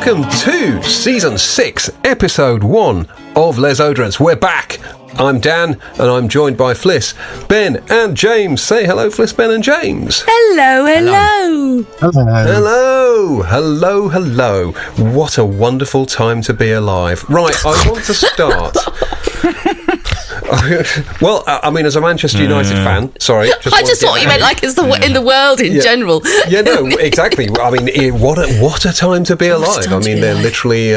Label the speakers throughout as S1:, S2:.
S1: welcome to Season 6, Episode 1 of Les Oderants. We're back. I'm Dan, and I'm joined by Fliss, Ben, and James. Say hello, Fliss, Ben, and James.
S2: Hello, hello.
S1: Hello. Hello, hello. What a wonderful time to be alive. Right, I want to start... Well, I mean, as a Manchester United fan, sorry.
S2: I just thought you meant like it's in the world in general.
S1: Yeah, no, exactly. I mean, what a time to be alive. I mean, they're literally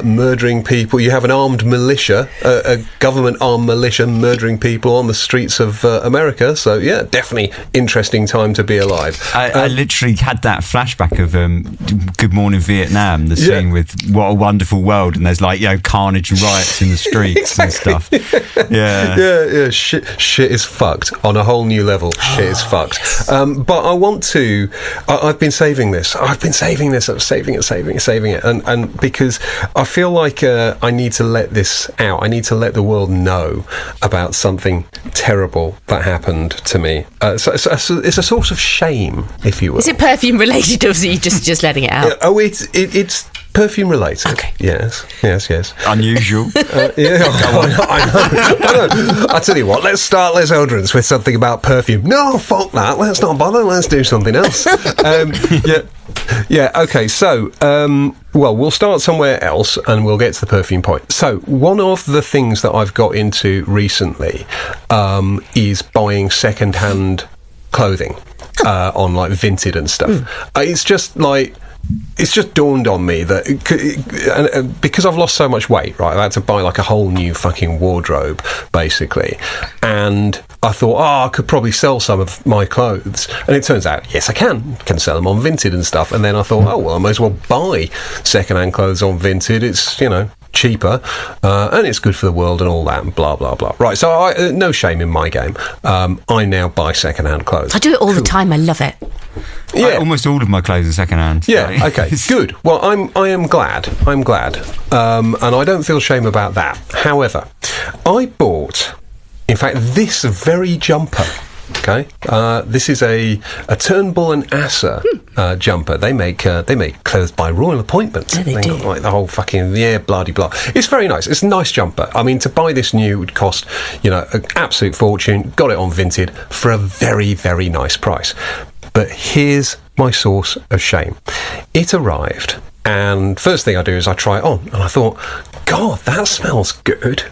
S1: murdering people. You have an armed militia, a government armed militia murdering people on the streets of America. So, yeah, definitely interesting time to be alive.
S3: I literally had that flashback of Good Morning Vietnam, the scene with What a Wonderful World, and there's like, carnage and riots in the streets and stuff. Yeah. Shit is fucked on a whole new level. Shit is fucked. But I want to. I've been saving this. I'm saving it, and because I feel like I need to let this out. I need to let the world know about something terrible that happened to me. So it's a source of shame, if you will.
S2: Is it perfume related, or is it just letting it out?
S1: It's perfume related.
S2: Okay.
S1: Yes.
S3: Unusual.
S1: I know. I tell you what, let's start Les Oderants with something about perfume. No, fuck that. Let's not bother. Let's do something else. Okay. So, we'll start somewhere else, and we'll get to the perfume point. So, one of the things that I've got into recently is buying second-hand clothing on like Vinted and stuff. It's just dawned on me that because I've lost so much weight, right, I had to buy like a whole new fucking wardrobe, basically. And I thought, I could probably sell some of my clothes. And it turns out, yes, I can sell them on Vinted and stuff. And then I thought, I might as well buy second-hand clothes on Vinted. It's, cheaper, and it's good for the world and all that, and blah, blah, blah. Right, so no shame in my game. I now buy second-hand clothes.
S2: I do it all the time. I love it.
S1: Yeah,
S3: almost all of my clothes are second-hand.
S1: Yeah, okay, good. Well, I am glad. And I don't feel shame about that. However, I bought, in fact, this very jumper. Okay, this is a Turnbull and Asser jumper. They make clothes by royal appointment.
S2: Yeah, they do.
S1: Got, like the whole fucking blah de blah. It's very nice. It's a nice jumper. I mean, to buy this new would cost an absolute fortune. Got it on Vinted for a very, very nice price. But here's my source of shame. It arrived, and first thing I do is I try it on, and I thought, God, that smells good.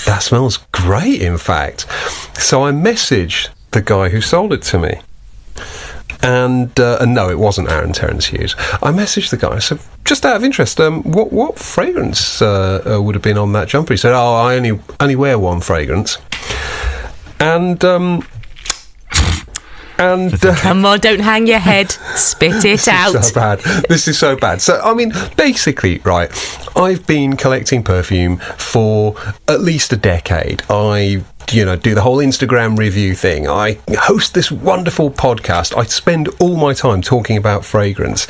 S1: That smells great, in fact. So I messaged the guy who sold it to me. And no, it wasn't Aaron Terence Hughes. I messaged the guy. I said, just out of interest, what fragrance would have been on that jumper? He said, I only wear one fragrance. And
S2: come on, don't hang your head. Spit it out.
S1: This is so bad. So, I mean, basically, right, I've been collecting perfume for at least a decade. I do the whole Instagram review thing. I host this wonderful podcast. I spend all my time talking about fragrance,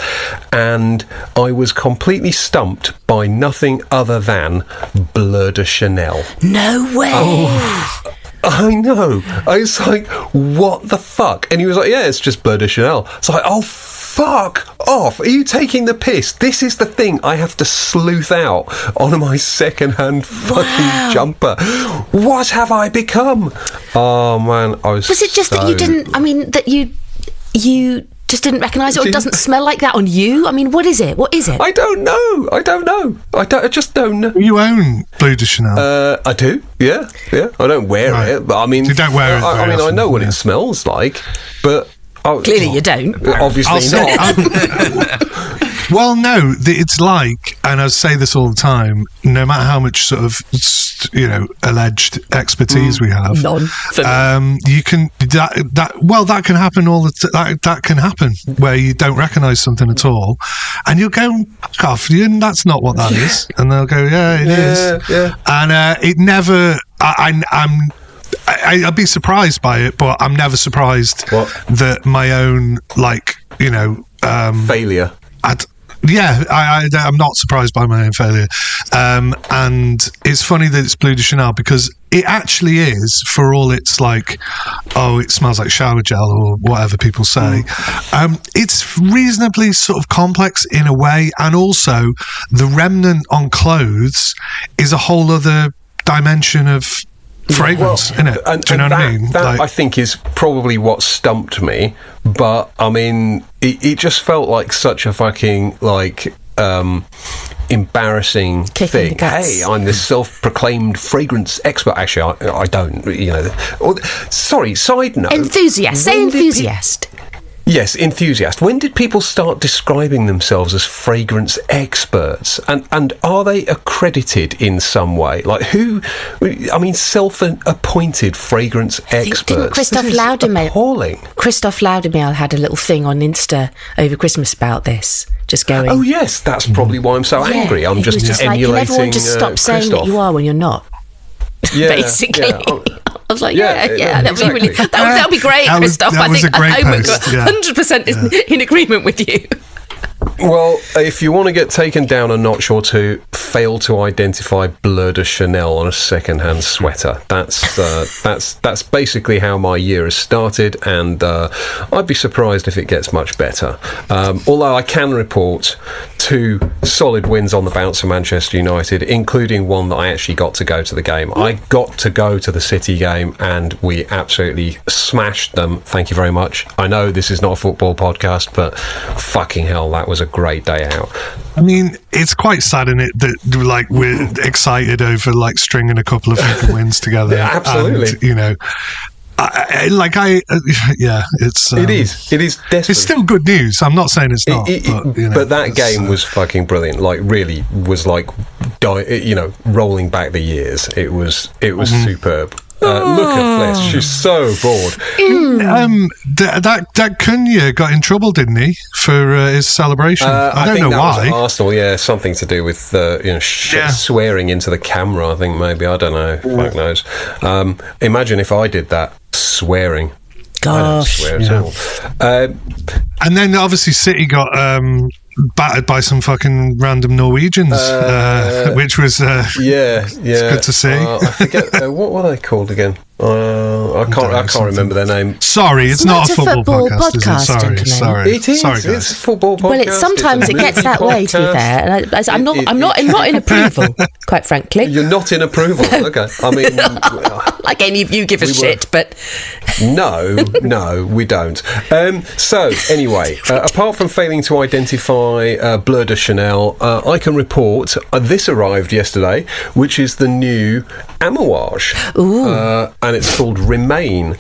S1: and I was completely stumped by nothing other than Bleu de Chanel.
S2: No way.
S1: I know. I was like, what the fuck? And he was like, yeah, it's just Bleu de Chanel. It's like, oh, fuck off. Are you taking the piss? This is the thing I have to sleuth out on my second-hand fucking jumper. What have I become? Oh, man, I was
S2: it just that you didn't, that you just didn't recognise it, or it doesn't smell like that on you? I mean, what is it? I
S1: don't know. I just don't know.
S4: You own Bleu de Chanel?
S1: I do, yeah. I don't wear it, but I mean...
S4: You don't wear it
S1: I mean, I know what it smells like, but...
S2: Clearly you don't.
S1: Obviously not.
S4: Well, no, it's like, and I say this all the time, no matter how much sort of, alleged expertise we have, you can, that can happen that can happen, where you don't recognise something at all, and you'll go, fuck off, that's not what that is. And they'll go, yeah, it is. Yeah. And it never, I'd be surprised by it, but I'm never surprised that my own, failure. I'm not surprised by my own failure. And it's funny that it's Bleu de Chanel, because it actually is, for all it's like, oh, it smells like shower gel or whatever people say. It's reasonably sort of complex in a way, and also the remnant on clothes is a whole other dimension of fragrance, isn't it? Do you know what I mean?
S1: That, I think, is probably what stumped me. But I mean, it just felt like such a fucking embarrassing thing. Hey, I'm this self-proclaimed fragrance expert. Actually, I don't. Sorry. Side note.
S2: Enthusiast. Say enthusiast.
S1: Yes, enthusiast. When did people start describing themselves as fragrance experts? And are they accredited in some way? Like who? I mean, self-appointed fragrance experts.
S2: Didn't Christoph Laudermail?
S1: Appalling.
S2: Christoph Laudermail had a little thing on Insta over Christmas about this. Just going.
S1: Oh yes, that's probably why I'm so angry. I'm just emulating.
S2: Like, everyone just stop saying that you are when you're not.
S1: Yeah,
S2: basically.
S1: Yeah.
S2: I was like, that'd be really, that'd be great, Christoph.
S4: I think I'm
S2: 100% in agreement with you.
S1: Well, if you want to get taken down a notch or two, fail to identify Bleu de Chanel on a second-hand sweater. That's basically how my year has started, and I'd be surprised if it gets much better. Although I can report 2 solid wins on the bounce for Manchester United, including one that I actually got to go to the game. I got to go to the City game, and we absolutely smashed them. Thank you very much. I know this is not a football podcast, but fucking hell, that was a great day out.
S4: I mean, it's quite sad, isn't it, that like we're excited over like stringing a couple of fucking wins together.
S1: Yeah, absolutely.
S4: And, it's
S1: it is desperate.
S4: It's still good news. I'm not saying it's not,
S1: but that game was fucking brilliant. Like, really was like, rolling back the years. It was superb. Look at Fliss. She's so bored.
S4: That Cunha got in trouble, didn't he, for his celebration? I don't know why.
S1: Was Arsenal, something to do with swearing into the camera. I think maybe, I don't know. Fuck knows. Imagine if I did that, swearing.
S2: Gosh.
S1: I don't swear at all.
S4: And then obviously City got battered by some fucking random Norwegians, which was it's good to see.
S1: I forget what were they called again. I can't remember their name.
S4: Sorry, it's not a football podcast, is it? Sorry.
S1: It is.
S4: Sorry,
S1: it's a football podcast.
S2: Well, sometimes it gets that way, to be fair. And I'm not in approval, quite frankly.
S1: You're not in approval. Okay. I mean,
S2: like any of you give a shit, but
S1: no, we don't. So anyway, apart from failing to identify Bleu de Chanel, I can report this arrived yesterday, which is the new Amouage. And it's called Remain.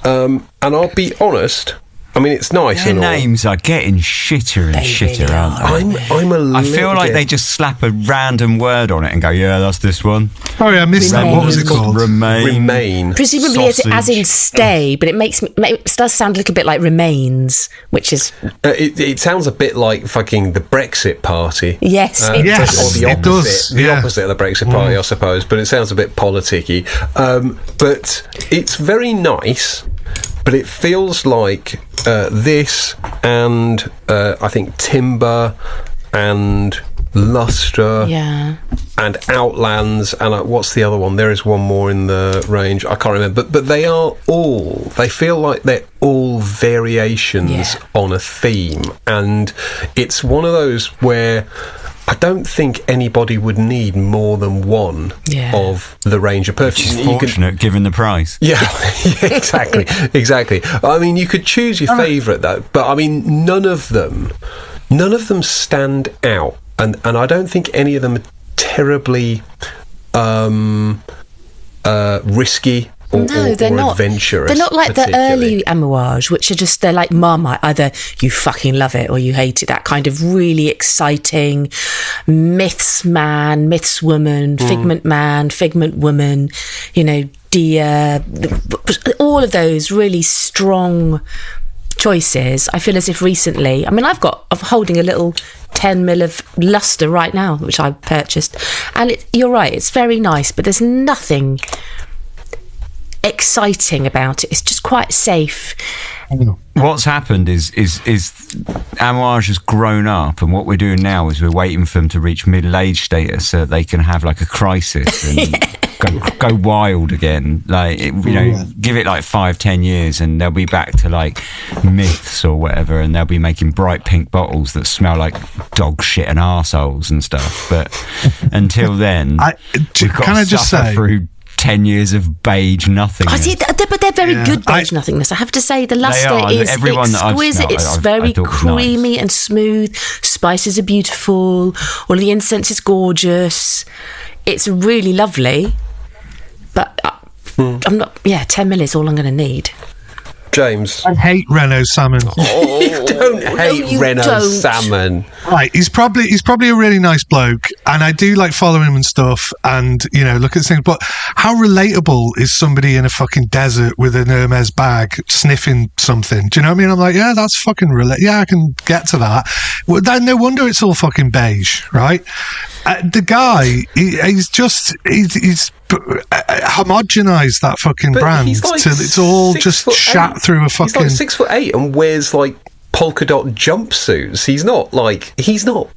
S1: And I'll be honest, I mean, it's nice.
S3: Their names are getting shitter and shitter, really aren't they? I feel like they just slap a random word on it and go, yeah, that's this one.
S4: Sorry, I missed that. What was it called?
S1: Remain.
S2: Presumably as in stay, but it does sound a little bit like remains, which is...
S1: it sounds a bit like fucking the Brexit Party.
S2: Yes,
S1: or the opposite. The opposite of the Brexit Party, I suppose, but it sounds a bit politicky. But it's very nice. But it feels like this and I think Timber and Lustre and Outlands and what's the other one? There is one more in the range. I can't remember. But they feel like they're all variations on a theme. And it's one of those where I don't think anybody would need more than one of the range of perfumes.
S3: Which is fortunate, given the price.
S1: Yeah, exactly. I mean, you could choose your favourite though, but I mean, none of them stand out, and I don't think any of them are terribly risky. They're not adventurous.
S2: They're not like the early Amouage, which are they're like Marmite. Either you fucking love it or you hate it. That kind of really exciting myths man, myths woman, figment man, figment woman, deer, all of those really strong choices. I feel as if recently, I'm holding a little 10ml of Lustre right now, which I purchased, and you're right, it's very nice, but there's nothing exciting about it. It's just quite safe.
S3: What's happened is Amouage has grown up, and what we're doing now is we're waiting for them to reach middle-age status so that they can have like a crisis and go wild again. Like, give it like 5-10 years and they'll be back to like myths or whatever, and they'll be making bright pink bottles that smell like dog shit and arseholes and stuff. But until then, we've got to suffer through 10 years of beige nothingness.
S2: But they're very good beige nothingness. I have to say, the luster is exquisite. It's very creamy and smooth. Spices are beautiful. All the incense is gorgeous. It's really lovely. But I'm not. 10 ml is all I'm going to need.
S1: James,
S4: I hate Renault salmon.
S1: You don't hate Renault salmon.
S4: Right, he's probably a really nice bloke, and I do like following him and stuff, and look at things. But how relatable is somebody in a fucking desert with an Hermes bag sniffing something? Do you know what I mean? I'm like, yeah, that's fucing yeah, I can get to that. Well, then no wonder it's all fucking beige, right? The guy, he's homogenized that fucking brand till it's all just shat through a fucking.
S1: He's like 6'8" and wears like polka dot jumpsuits. He's not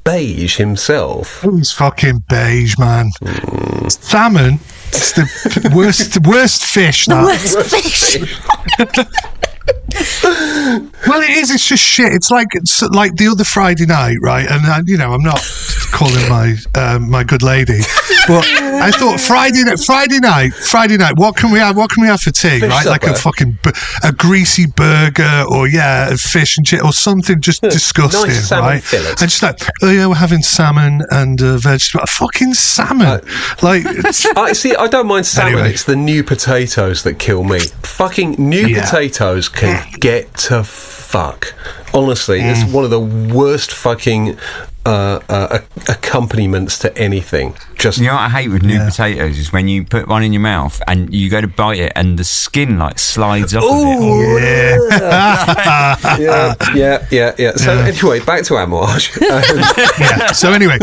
S1: beige himself.
S4: He's fucking beige, man. Salmon, it's the worst fish.
S2: The worst fish.
S4: Well, it is. It's just shit. It's like the other Friday night, right? And I'm not calling my good lady, but I thought Friday night. What can we have for tea? Fish right, supper. Like a fucking a greasy burger, or fish and shit, or something just disgusting,
S1: nice salmon
S4: right?
S1: fillet.
S4: And just like, we're having salmon and vegetable. Fucking salmon.
S1: I don't mind salmon. Anyway. It's the new potatoes that kill me. Fucking new potatoes can get to fuck. Honestly, it's one of the worst fucking accompaniments to anything. Just
S3: what I hate with new potatoes is when you put one in your mouth and you go to bite it and the skin like slides off of it.
S1: Yeah. So anyway, back to Amouage.
S4: So anyway,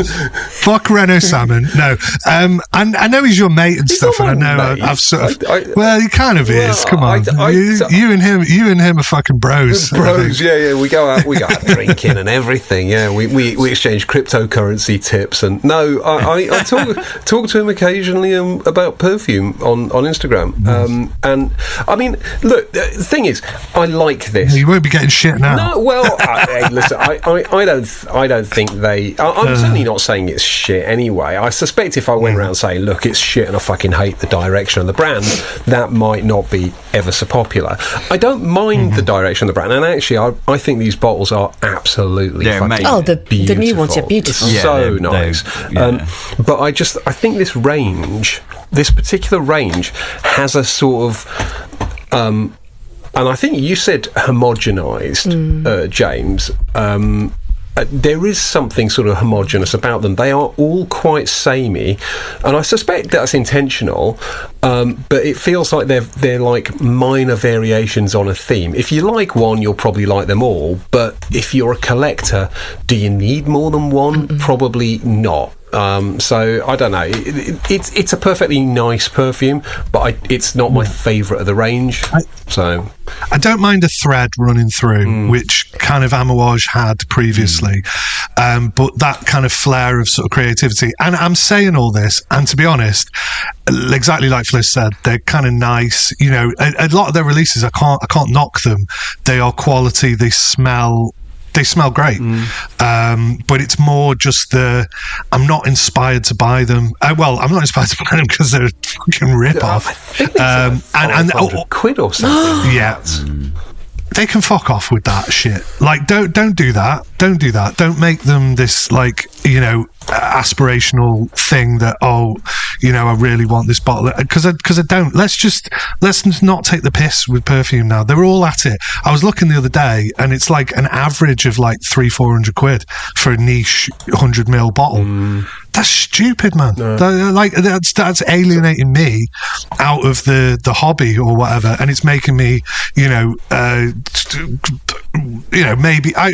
S4: fuck Renault salmon. No, and I know he's your mate and stuff, and I know I've sort of. Well, he kind of is. Come on, you and him are fucking bros.
S1: Bros, yeah. We go out drinking and everything. Yeah, we exchange cryptocurrency tips, and I talk to him occasionally about perfume on Instagram. And I mean, look, the thing is, I like this.
S4: You won't be getting shit now.
S1: No, well, hey, listen, I don't think they. I'm certainly not saying it's shit anyway. I suspect if I went around saying, look, it's shit and I fucking hate the direction of the brand, that might not be ever so popular. I don't mind the direction of the brand, and actually, I think these bottles are absolutely fucking
S2: the new ones are beautiful.
S1: So nice. But I think this particular range has a sort of and I think you said homogenized, James. There is something sort of homogenous about them. They are all quite samey, and I suspect that's intentional, but it feels like they're like minor variations on a theme. If you like one, you'll probably like them all, but if you're a collector, do you need more than one? Probably not. So I don't know. It's a perfectly nice perfume, but it's not my favourite of the range.
S4: I don't mind a thread running through, which kind of Amouage had previously, but that kind of flair of sort of creativity. And I'm saying all this, and to be honest, exactly like Fliss said, they're kind of nice. A lot of their releases, I can't knock them. They are quality. They smell great, but it's more just I'm not inspired to buy them. I'm not inspired to buy them because they're a fucking rip-off.
S1: I think and £500 or something.
S4: Yeah. They can fuck off with that shit. Like, don't do that. Don't do that. Don't make them this, like, aspirational thing that, I really want this bottle. Because I don't. Let's not take the piss with perfume now. They're all at it. I was looking the other day, and it's like an average of like £300-400 for a niche 100ml bottle. That's stupid, man. No. That's alienating me out of the hobby or whatever, and it's making me, maybe I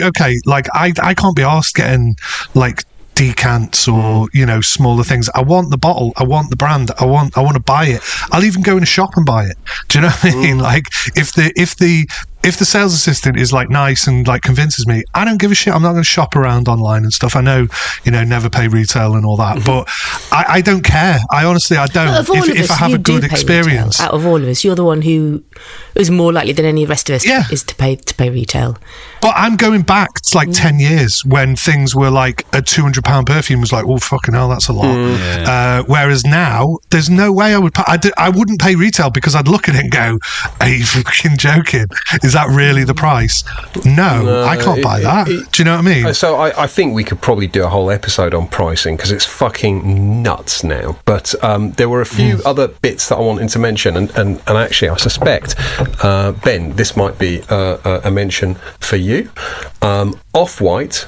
S4: can't be arsed getting like decants or smaller things. I want the bottle. I want the brand. I want to buy it. I'll even go in a shop and buy it. Do you know what I mean? Like if the sales assistant is like nice and like convinces me, I don't give a shit. I'm not going to shop around online and stuff. I know, never pay retail and all that, but I don't care. I honestly, I don't. If I have a good experience,
S2: out of all of us, you're the one who is more likely than any rest of us is to pay retail.
S4: But I'm going back to like 10 years when things were like a £200 perfume was like, oh fucking hell, that's a lot. Whereas now, there's no way I wouldn't pay retail because I'd look at it and go, are you fucking joking? Is that really the price? No, I can't buy that. Do you know what I mean?
S1: So I think we could probably do a whole episode on pricing because it's fucking nuts now. But there were a few other bits that I wanted to mention, and actually I suspect, Ben, this might be a mention for you. Off-White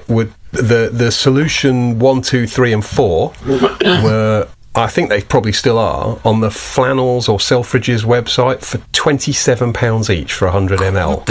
S1: would the solution 1, 2, 3 and 4 were, I think they probably still are, on the Flannels or Selfridges website for £27 each for 100 ml.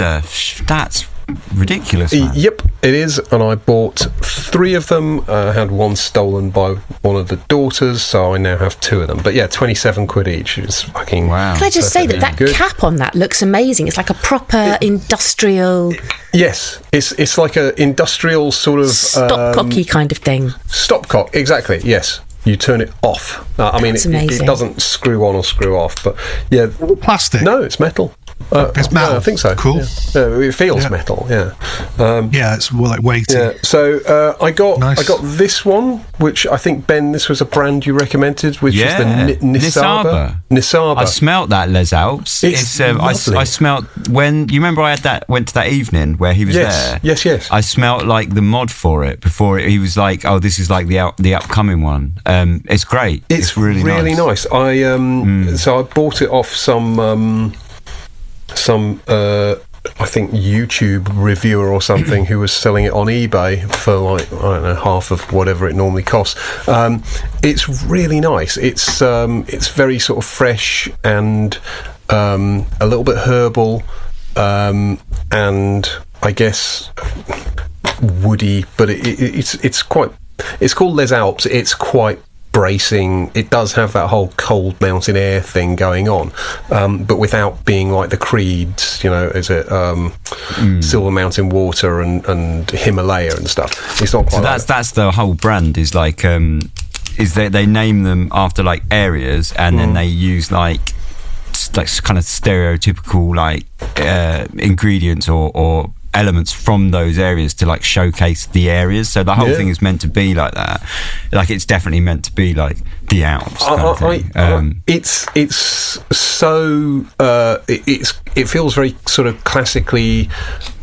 S3: That's ridiculous, man.
S1: Yep, it is, and I bought 3 of them. I had one stolen by one of the daughters, so I now have 2 of them. But yeah, 27 quid each. It's fucking
S3: wow.
S2: Can I just say that
S1: good.
S2: Cap on that looks amazing? It's like a proper industrial...
S1: Yes, it's like an industrial sort of...
S2: stopcocky kind of thing.
S1: Stopcock, exactly, yes. You turn it off. I mean, it doesn't screw on or screw off, but yeah.
S4: Plastic?
S1: No, it's metal.
S4: It's metal.
S1: Yeah, I think so.
S4: Cool.
S1: Yeah. It feels metal. Yeah.
S4: It's more like weighty.
S1: Yeah. So I got this one, which I think, Ben, this was a brand you recommended, which is the Nisaba. Nisaba.
S3: I smelt that Les Alps.
S1: It's lovely.
S3: I smelt when you remember I went to that evening where he was there.
S1: Yes. I
S3: smelt like the mod for it before he was like, oh, this is like the upcoming one. It's great. It's really nice. So I bought it off some I think YouTube reviewer or something who was selling it on eBay for like, I don't know, half of whatever it normally costs. It's really nice. It's very sort of fresh and a little bit herbal, and I guess woody, but it's quite. It's called Les Alps. It's quite bracing. It does have that whole cold mountain air thing going on, but without being like the Creeds, is it Silver Mountain Water and Himalaya and stuff. It's not quite. So that's the whole brand. Is like is they name them after like areas, and then they use like kind of stereotypical like ingredients or elements from those areas to like showcase the areas. So the whole thing is meant to be like that. Like it's definitely meant to be like the Alps. It feels very sort of classically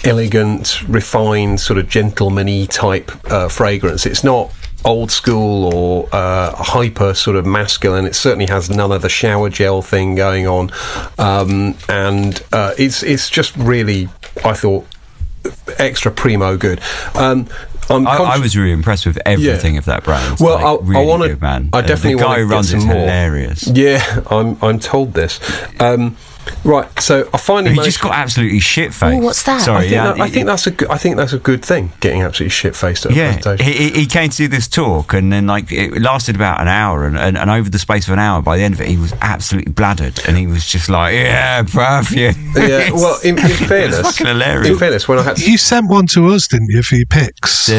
S3: elegant, refined, sort of gentleman-y type fragrance. It's not old school or hyper sort of masculine. It certainly has none of the shower gel thing going on, and it's just really, I thought, extra primo good. I was really impressed with everything of that brand.
S1: Well,
S3: really
S1: I want to.
S3: Good, man.
S1: I definitely
S3: the guy
S1: want
S3: who runs
S1: it's
S3: hilarious.
S1: Yeah, I'm told this. Right, so I finally.
S3: He just got absolutely shit faced.
S2: Oh, what's that?
S3: Sorry,
S1: I think that's a good thing. Getting absolutely shit faced at a presentation.
S3: He came to do this talk, and then like it lasted about an hour, and over the space of an hour, by the end of it, he was absolutely bladdered, and he was just like, "Yeah, perfume."
S1: Yeah, well, in fairness,
S3: it's fucking hilarious.
S1: In fairness, when I had
S4: you sent one to us, didn't you, for your picks?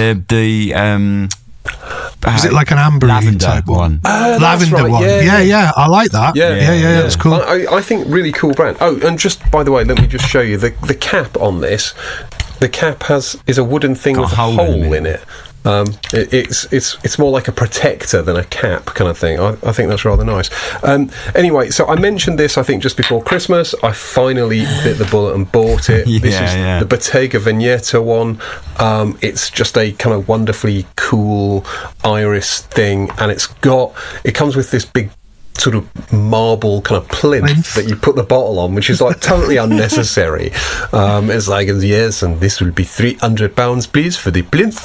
S3: Was
S4: it like an amber
S3: lavender
S4: type one?
S1: Lavender
S4: right,
S1: one.
S4: Yeah. I like that. Yeah. That's cool.
S1: I think really cool brand. Oh, and just by the way, let me just show you the cap on this. The cap is a wooden thing with a hole in it. It's more like a protector than a cap kind of thing. I think that's rather nice. Anyway, so I mentioned this, I think, just before Christmas. I finally bit the bullet and bought it. This is the Bottega Veneta one. It's just a kind of wonderfully cool iris thing, and it comes with this big sort of marble kind of plinth that you put the bottle on, which is like totally unnecessary. It's like, yes, and this will be £300, please, for the plinth.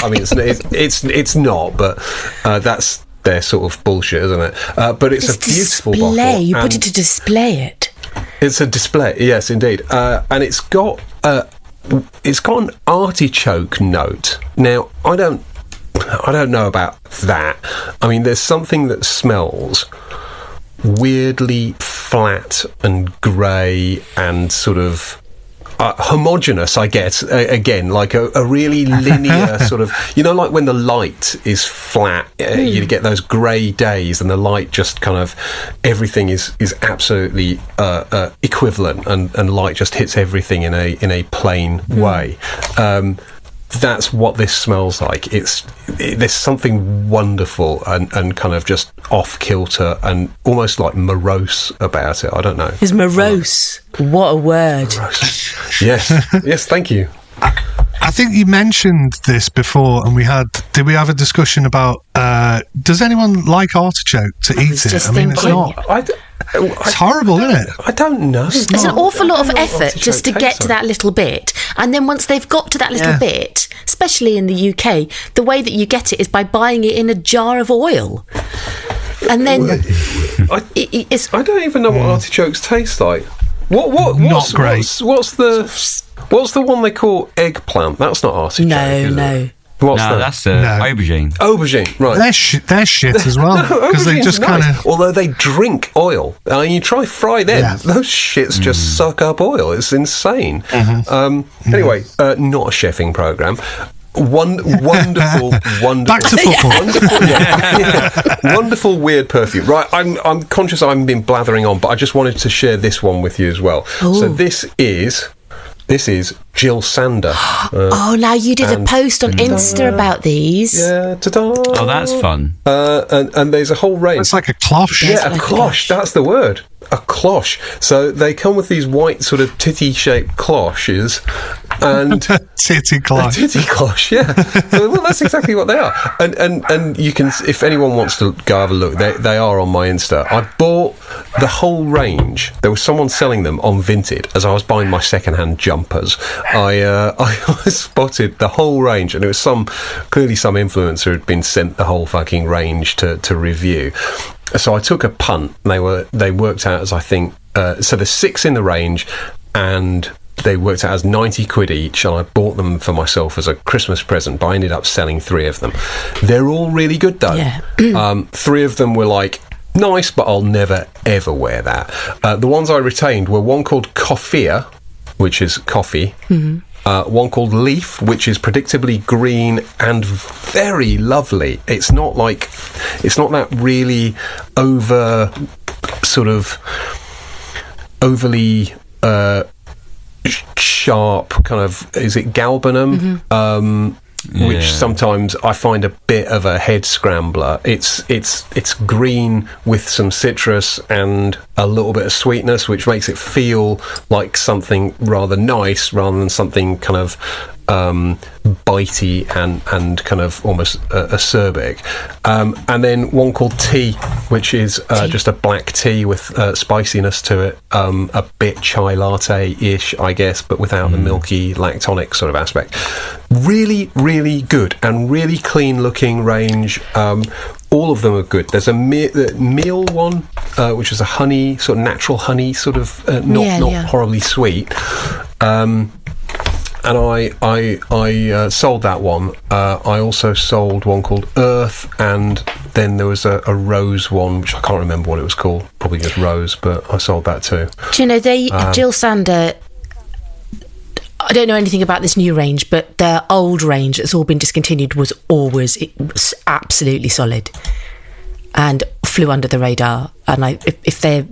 S1: I mean, it's not, but that's their sort of bullshit, isn't it? But it's a beautiful bottle.
S2: You put it to display it.
S1: It's a display, yes, indeed, and it's got an artichoke note. Now, I don't I don't know about that. I mean, there's something that smells weirdly flat and grey and sort of homogeneous, I guess. Again, like a really linear sort of, like when the light is flat, you get those grey days, and the light just kind of, everything is absolutely equivalent, and light just hits everything in a plain way. That's what this smells like. There's something wonderful and kind of just off kilter and almost like morose about it. I don't know.
S2: Is morose? What a word!
S1: Morose. Yes, thank you.
S4: I think you mentioned this before, and did we have a discussion about? Does anyone like artichoke to eat it? I mean, it's not. It's horrible, isn't it?
S1: I don't know.
S2: It's an awful lot of effort just to get to that little bit. And then once they've got to that little bit, especially in the UK, the way that you get it is by buying it in a jar of oil. And then
S1: I don't even know what artichokes taste like. What's
S4: great.
S1: What's the one they call eggplant? That's not artichoke.
S2: No.
S3: That's aubergine.
S1: Aubergine, right.
S4: They're shit as well, because they just kind of...
S1: Although they drink oil. You try fry them, those shits just suck up oil. It's insane. Anyway, not a chefing programme. Wonderful.
S4: Back to football.
S1: Wonderful, weird perfume. Right, I'm conscious I haven't been blathering on, but I just wanted to share this one with you as well. Ooh. So this is Jill Sander.
S2: Now you did a post on Insta about these.
S1: Yeah, ta-da.
S3: Oh, that's fun.
S1: And there's a whole range.
S4: It's like a cloche.
S1: Yeah, a cloche. That's the word. A cloche. So they come with these white sort of titty-shaped cloches. And
S4: titty cloche.
S1: A titty cloche, yeah. So, well, that's exactly what they are. And you can, if anyone wants to go have a look, they are on my Insta. I bought the whole range. There was someone selling them on Vinted as I was buying my second-hand jumpers. I spotted the whole range, and it was clearly some influencer had been sent the whole fucking range to review. So I took a punt. They worked out as, I think, so there's 6 in the range, and they worked out as 90 quid each, and I bought them for myself as a Christmas present, but I ended up selling 3 of them. They're all really good, though.
S2: Yeah.
S1: 3 of them were like, nice, but I'll never, ever wear that. The ones I retained were one called Coffea, which is coffee, one called Leaf, which is predictably green and very lovely. It's not that really overly sharp kind of, is it galbanum? Which sometimes I find a bit of a head scrambler. It's green with some citrus and a little bit of sweetness, which makes it feel like something rather nice rather than something kind of bitey and kind of almost acerbic. And then one called Tea, which is just a black tea with spiciness to it, a bit chai latte-ish, I guess, but without the milky lactonic sort of aspect. Really, really good and really clean-looking range. All of them are good. There's a meal one, which is a honey, sort of natural honey, sort of not horribly sweet. And I sold that one. I also sold one called Earth, and then there was a rose one, which I can't remember what it was called. Probably just rose, but I sold that too.
S2: Do you know, Jill Sander, I don't know anything about this new range, but their old range that's all been discontinued was absolutely solid and flew under the radar. And if they're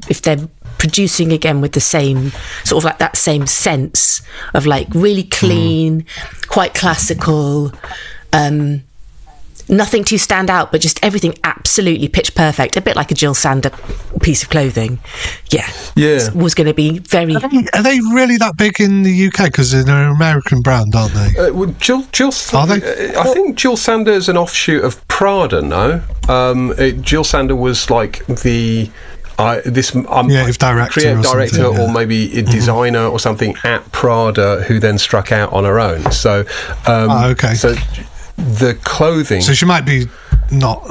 S2: producing again with the same sort of like that same sense of like really clean, quite classical, nothing to stand out, but just everything absolutely pitch perfect, a bit like a Jill Sander piece of clothing. Yeah. Was going to be very...
S4: Are they really that big in the UK? Because they're an American brand, aren't they?
S1: Well, Jill
S4: Are they?
S1: I think Jill Sander is an offshoot of Prada, no? Jill Sander was like the...
S4: creative director
S1: or maybe a designer or something at Prada, who then struck out on her own. So,
S4: okay.
S1: So the clothing.
S4: So she might be not.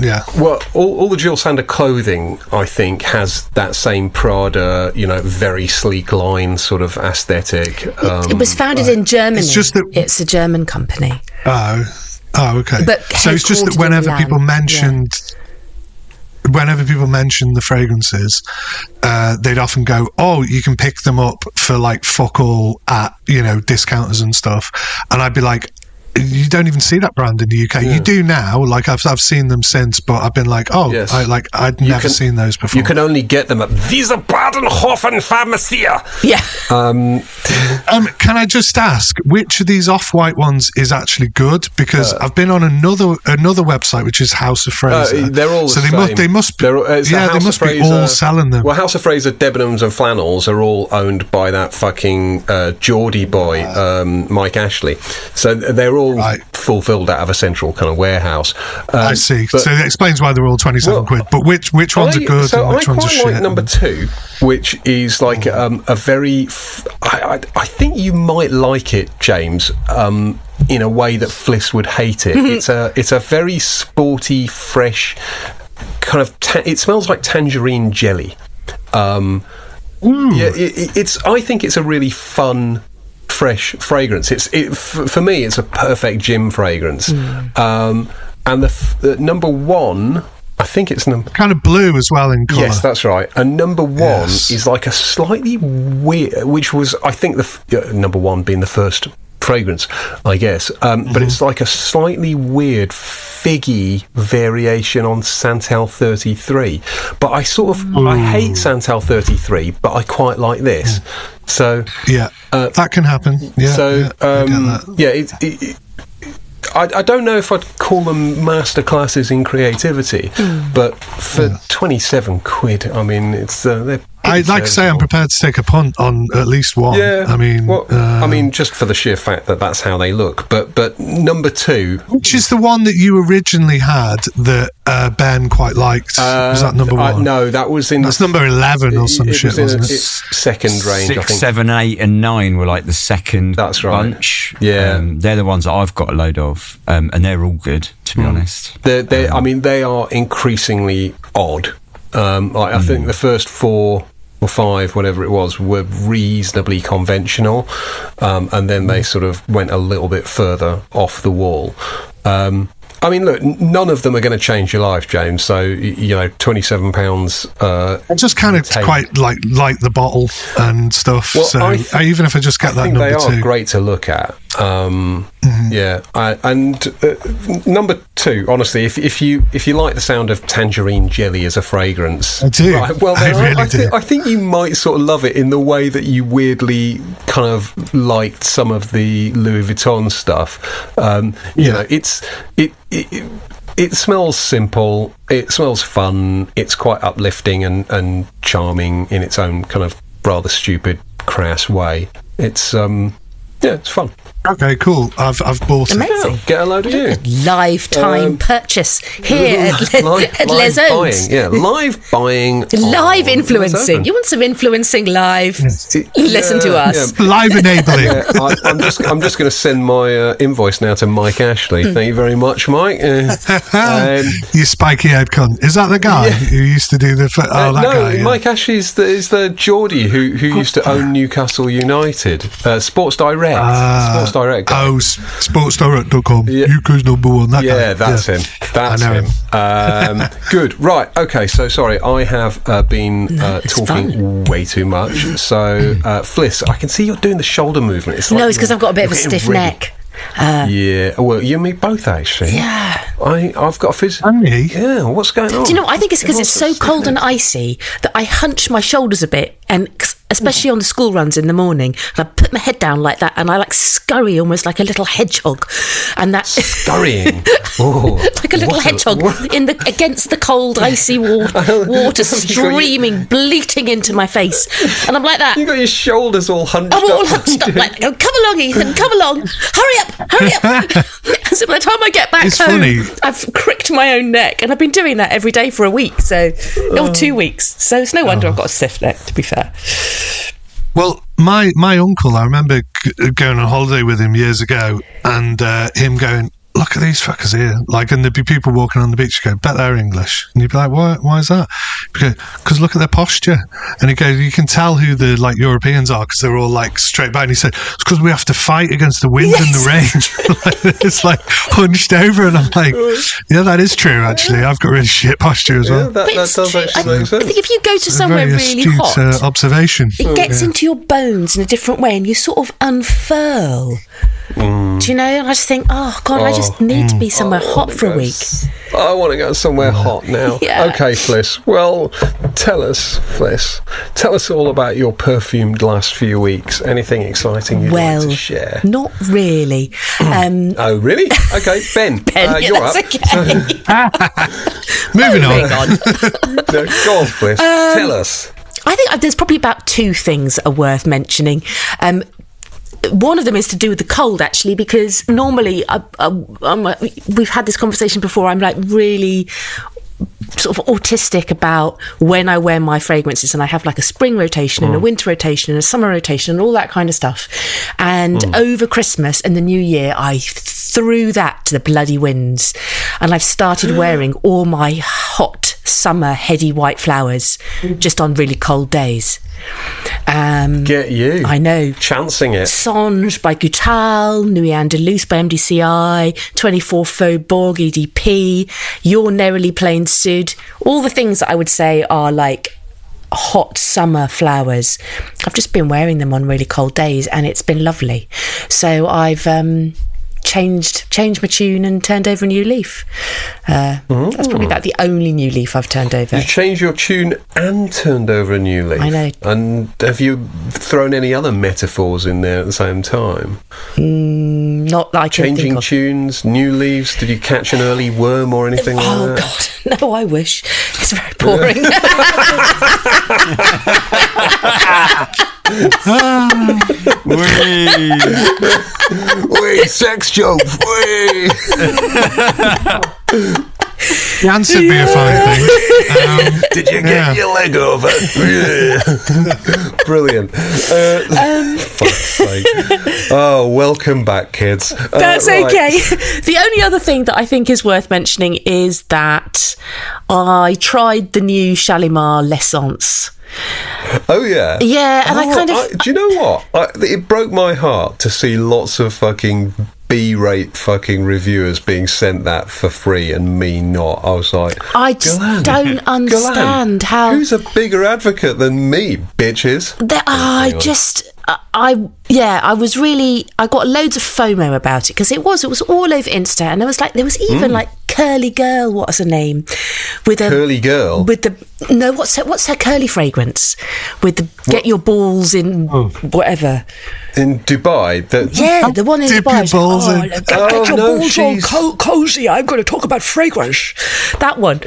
S4: Yeah.
S1: Well, all the Jill Sander clothing, I think, has that same Prada, very sleek line sort of aesthetic.
S2: It was founded in Germany. It's a German company.
S4: Oh. Oh, okay.
S2: But
S4: so it's just that whenever people mentioned the fragrances, they'd often go, "Oh, you can pick them up for like fuck all at discounters and stuff," and I'd be like, "You don't even see that brand in the UK. You do now. Like I've seen them since, but I've been like, oh, yes. I'd never seen those before.
S1: You can only get them at Wiesbadenhofen Pharmacie.
S2: Yeah.
S4: Can I just ask which of these off-white ones is actually good? Because I've been on another website which is House of Fraser.
S1: They're all
S4: so
S1: the
S4: same. They must be. They must be all selling them.
S1: Well, House of Fraser, Debenhams and Flannels are all owned by that fucking Geordie boy, Mike Ashley. So they're all fulfilled out of a central kind of warehouse.
S4: I see. So it explains why they're all 27 quid. But which ones are good and which ones are shit?
S1: I quite like number 2, which is like a very... I think you might like it, James, in a way that Fliss would hate it. It's a very sporty, fresh kind of... it smells like tangerine jelly. I think it's a really fun... fresh fragrance. For me, it's a perfect gym fragrance. And the number 1, I think it's
S4: kind of blue as well in colour.
S1: Yes, that's right. And number 1 is like a slightly weird, which was, I think, the number 1 being the first fragrance, I guess. But it's like a slightly weird figgy variation on Santal 33. But I sort of I hate Santal 33, but I quite like this. So
S4: that can happen.
S1: I don't know if I'd call them masterclasses in creativity, but for 27 quid, I mean, it's
S4: I'd like to say I'm prepared to take a punt on at least one.
S1: Yeah,
S4: I mean,
S1: just for the sheer fact that that's how they look. But number 2,
S4: which is the one that you originally had that Ben quite liked. Was that number 1?
S1: No, that's
S4: number 11 or some shit, wasn't it?
S1: Second range.
S3: 6,
S1: I think
S3: 7, 8, and 9 were like the second.
S1: That's right.
S3: Bunch.
S1: Yeah,
S3: they're the ones that I've got a load of, and they're all good, to be honest.
S1: I mean, they are increasingly odd. I think the first 4 or 5, whatever it was, were reasonably conventional, and then they sort of went a little bit further off the wall. I mean, look, none of them are going to change your life, James. So, £27.
S4: I just kind of quite like the bottle and stuff. Well, so even if I just get that number 2,
S1: they are great to look at. Yeah, and number 2, honestly, if you like the sound of tangerine jelly as a fragrance,
S4: I do.
S1: Right, well, I think you might sort of love it in the way that you weirdly kind of liked some of the Louis Vuitton stuff. It smells simple. It smells fun. It's quite uplifting and charming in its own kind of rather stupid, crass way. It's it's fun.
S4: Okay, cool. I've bought
S2: Amazing.
S1: Get a load of you.
S2: Lifetime purchase here at Les Odes.
S1: Live buying.
S2: Live influencing. You want some influencing live? Yes. Listen to us.
S4: Yeah. Live enabling.
S1: I'm just going to send my invoice now to Mike Ashley. Thank you very much, Mike.
S4: You spiky head cunt. Is that the guy who used to do the... guy,
S1: Mike Ashley is the Geordie who used to own Newcastle United. Sports Direct. Direct guy.
S4: sportsdirect.com. UK's number 1.
S1: That's him. That's him. Good. Right. Okay. So sorry, I have been talking way too much. So Fliss, I can see you're doing the shoulder movement. It's
S2: because I've got a bit of a stiff neck.
S1: Well, you and me both, actually.
S2: Yeah.
S1: I've got a phys...
S4: And me?
S1: Yeah, what's going on?
S2: Do you know, I think it's because it's so cold and icy that I hunch my shoulders a bit, and especially on the school runs in the morning, and I put my head down like that, and I scurry almost like a little hedgehog, and that
S1: scurrying,
S2: like a little hedgehog against the cold, icy water streaming, bleating into my face, and I'm like that.
S1: You got your shoulders all hunched up.
S2: I'm all hunched up, like, come along, Ethan, come along, hurry up. So by the time I get back home, funny. I've cricked my own neck, and I've been doing that every day for a week, or 2 weeks. So it's no wonder I've got a stiff neck, to be fair.
S4: Well, my uncle, I remember going on holiday with him years ago, and him going, look at these fuckers here. Like, and there'd be people walking on the beach. You go, bet they're English. And you'd be like, why is that? Because look at their posture. And he goes, you can tell who the like Europeans are because they're all like straight back. And he said, it's because we have to fight against the wind and the rain. It's like hunched over. And I'm like, yeah, that is true, actually. I've got really shit posture as well.
S1: That does actually make sense.
S2: I think if you go to somewhere really hot,
S4: observation.
S2: It gets into your bones in a different way and you sort of unfurl. Do you know? And I just think, oh God, I just need to be somewhere hot for a week.
S1: I want to go somewhere hot now.
S2: Yeah.
S1: Okay, Fliss. Well, tell us all about your perfumed last few weeks. Anything exciting you'd like to share?
S2: Not really.
S1: Oh, really? Okay, Ben, you're up.
S2: Okay.
S4: Moving on.
S1: No, go on, Fliss. Tell us.
S2: I think there's probably about two things that are worth mentioning. One of them is to do with the cold, actually, because normally we've had this conversation before. I'm like really sort of autistic about when I wear my fragrances, and I have like a spring rotation and a winter rotation and a summer rotation and all that kind of stuff. And over Christmas and the New Year, I threw that to the bloody winds, and I've started wearing all my hot summer heady white flowers just on really cold days.
S1: Get you.
S2: I know.
S1: Chancing it.
S2: Songe by Goutal, Nuit Andalouse by MDCI, 24 Faubourg EDP, Your Neroli Plain Sud, all the things that I would say are like hot summer flowers. I've just been wearing them on really cold days and it's been lovely. So I've changed my tune and turned over a new leaf. That's probably about the only new leaf I've turned over.
S1: You changed your tune and turned over a new leaf.
S2: I know.
S1: And have you thrown any other metaphors in there at the same time?
S2: Not that I can
S1: Changing
S2: think of.
S1: tunes, new leaves. Did you catch an early worm or anything like that?
S2: Oh God, no! I wish. It's very boring.
S1: Wait, sex joke. Wait.
S4: The answer'd be a fine thing.
S1: Did you get your leg over? Brilliant. Fuck's sake. Oh, welcome back, kids.
S2: That's okay. The only other thing that I think is worth mentioning is that I tried the new Shalimar L'Essence.
S1: Oh yeah,
S2: yeah, and I kind of.
S1: Do you know what? It broke my heart to see lots of fucking B-rate fucking reviewers being sent that for free and me not. I was like,
S2: I just don't understand how.
S1: Who's a bigger advocate than me, bitches?
S2: I got loads of FOMO about it because it was all over Insta, and there was even like Curly Girl, what's her name, with a
S1: Curly Girl
S2: with the what's her curly fragrance with the get your balls in whatever
S1: in Dubai.
S2: The one in
S4: dip
S2: Dubai.
S4: Your balls in.
S2: Get your balls all cozy. I'm going to talk about fragrance. That one.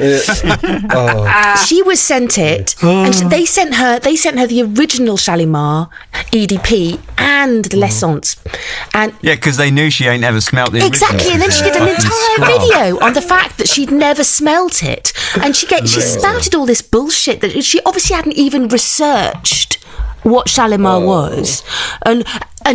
S2: She was sent it, and they sent her the original Shalimar EDP and the L'Essence, and
S3: because they knew she ain't ever smelt the
S2: exactly, and then she did an entire video on the fact that she'd never smelt it, and she spouted all this bullshit that she obviously hadn't even researched what Shalimar was, and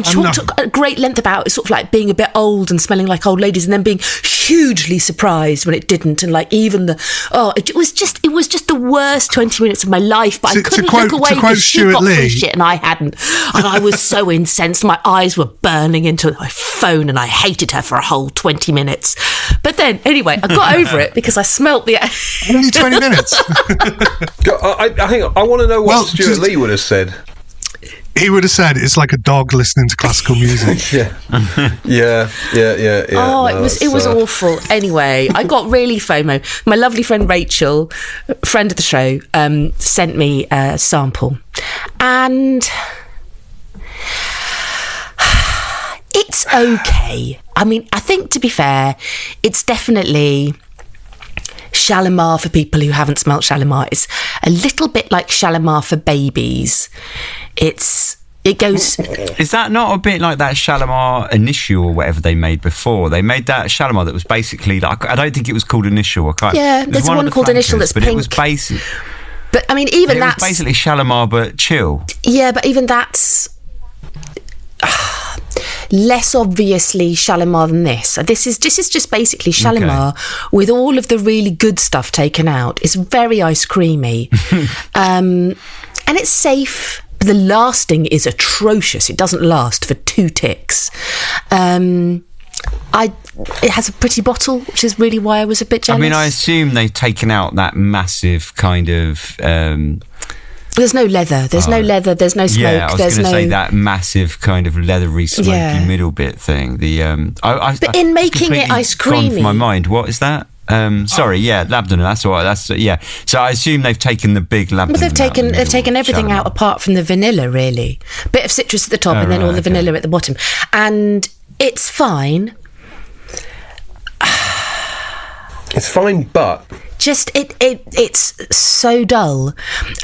S2: talked at great length about it, sort of like being a bit old and smelling like old ladies, and then being hugely surprised when it didn't, and like even it was just the worst 20 minutes of my life. But I couldn't look away because she got through shit and I hadn't, and I was so incensed. My eyes were burning into my phone, and I hated her for a whole 20 minutes. But then anyway, I got over it because I smelt the
S4: only 20 minutes.
S1: I want to know what Stuart Lee would have said.
S4: He would have said it's like a dog listening to classical music.
S1: Yeah.
S2: Oh, it was awful. Anyway, I got really FOMO. My lovely friend Rachel, friend of the show, sent me a sample, and it's okay. I mean, I think, to be fair, it's definitely Shalimar for people who haven't smelt Shalimar. It's a little bit like Shalimar for babies. It goes.
S3: Is that not a bit like that Shalimar Initial or whatever they made before? They made that Shalimar that was basically like, I don't think it was called Initial.
S2: There's one called Initial that's pink.
S3: It was basic.
S2: But I mean, even that's
S3: was basically Shalimar but chill.
S2: Yeah, but even that's. less obviously Shalimar than this. This is just basically Shalimar with all of the really good stuff taken out. It's very ice creamy, and it's safe. The lasting is atrocious. It doesn't last for 2 ticks. It has a pretty bottle, which is really why I was a bit jealous.
S3: I mean, I assume they've taken out that massive kind of...
S2: there's no leather. There's no leather. There's no smoke.
S3: Yeah, I was going to say that massive kind of leathery, smoky middle bit thing.
S2: But in making it ice creamy...
S3: gone from my mind. What is that? Sorry, labdanum. That's all right. That's So I assume they've taken the big labdanum.
S2: But they've taken everything out apart from the vanilla. Really, bit of citrus at the top, and then all the vanilla at the bottom, and it's fine.
S1: It's fine, but
S2: just it's so dull,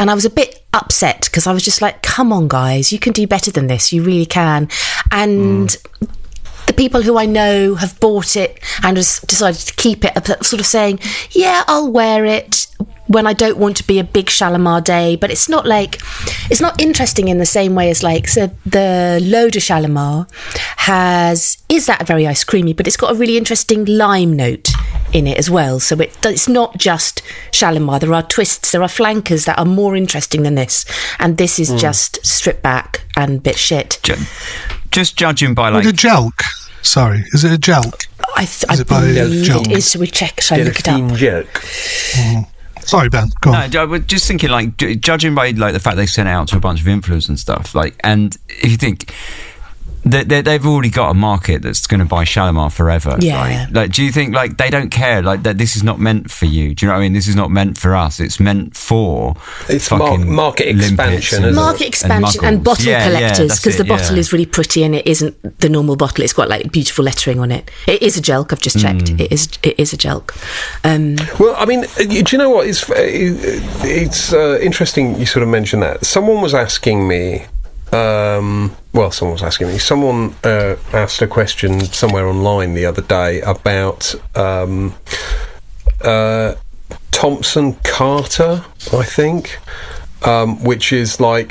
S2: and I was a bit upset because I was just like, "Come on, guys, you can do better than this. You really can," and. The people who I know have bought it and has decided to keep it are sort of saying, yeah, I'll wear it when I don't want to be a big Shalimar day, but it's not interesting in the same way as so the L'Eau de Shalimar is that very ice creamy, but it's got a really interesting lime note in it as well. So it's not just Shalimar. There are twists, there are flankers that are more interesting than this, and this is just stripped back and bit shit.
S3: Just judging by
S4: a jelk. Sorry, is it a jelk?
S2: I believe it is. So we check. Shall I look it up?
S1: Jelk.
S4: Sorry, Ben. Go on.
S3: No, I was just thinking, judging by the fact they sent it out to a bunch of influencers and stuff, and if you think they've already got a market that's going to buy Shalimar forever.
S2: Yeah.
S3: Right? Do you think they don't care that this is not meant for you? Do you know what I mean? This is not meant for us. It's meant for
S1: market expansion,
S2: and bottle collectors, because the bottle is really pretty and it isn't the normal bottle. It's got beautiful lettering on it. It is a jelk. I've just checked. It is a jelk.
S1: Well, I mean, do you know what? It's interesting you sort of mentioned that. Someone was asking me. Someone asked a question somewhere online the other day about Thompson Carter, I think. Which is I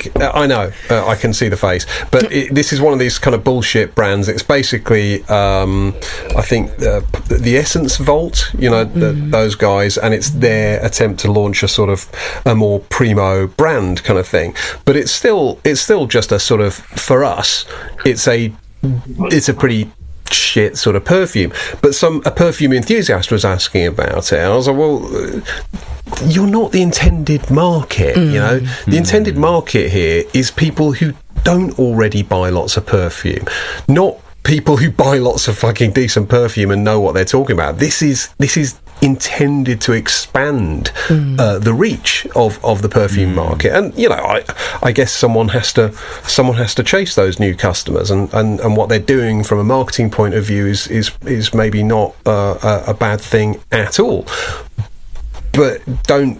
S1: know, I can see the face, but this is one of these kind of bullshit brands. It's basically, I think, the Essence Vault, those guys, and it's their attempt to launch a sort of a more primo brand kind of thing. But it's still just a sort of, for us, it's a pretty shit sort of perfume. But a perfume enthusiast was asking about it, and I was like, well, you're not the intended market, The intended market here is people who don't already buy lots of perfume, not people who buy lots of fucking decent perfume and know what they're talking about. This is intended to expand the reach of the perfume market, and I guess someone has to chase those new customers, and what they're doing from a marketing point of view is maybe not a bad thing at all. But don't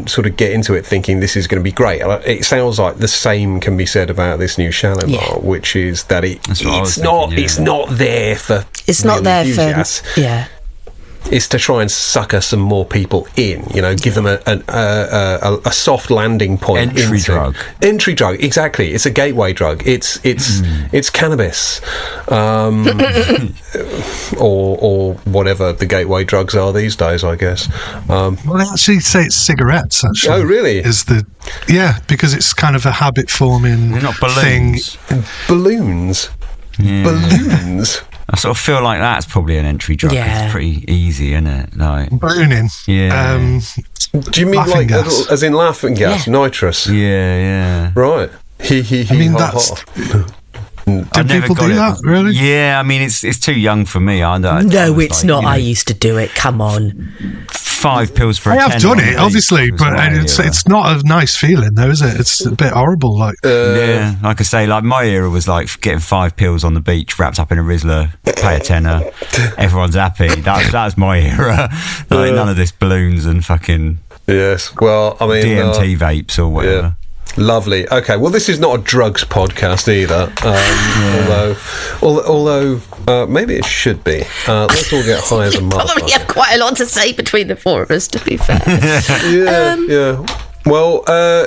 S1: sort of get into it thinking this is going to be great. It sounds like the same can be said about this new Shalimar, which is that it's not there for enthusiasts. Is to try and sucker some more people in, give them a soft landing point. Entry drug, exactly. It's a gateway drug. It's cannabis, or whatever the gateway drugs are these days, I guess.
S4: Well, they actually say it's cigarettes. Actually,
S1: oh really?
S4: Because it's kind of a habit forming.
S3: They're not balloons.
S1: Balloons.
S3: Yeah.
S1: Balloons.
S3: I sort of feel like that's probably an entry drug.
S2: Yeah.
S3: It's pretty easy, isn't it?
S4: Ballooning.
S3: Yeah.
S1: Do you mean as in laughing gas, nitrous?
S3: Yeah.
S1: Right.
S4: I mean, that's... Do people do that, really?
S3: Yeah, I mean, it's too young for me.
S2: No, it's not. I used to do it. Come on.
S3: 5 pills for a 10.
S4: I have done it, obviously, but it's not a nice feeling, though, is it? It's a bit horrible.
S3: Yeah, like I say, my era was getting 5 pills on the beach, wrapped up in a Rizzler, pay a tenner, everyone's happy. That's my era. None of this balloons and fucking...
S1: Yes, well, I mean...
S3: DMT vapes or whatever.
S1: Yeah. Lovely. Okay, well, this is not a drugs podcast either, although maybe it should be. Let's all get high as a motherfucker.
S2: Probably have quite a lot to say between the four of us, to be fair.
S1: Yeah. Well,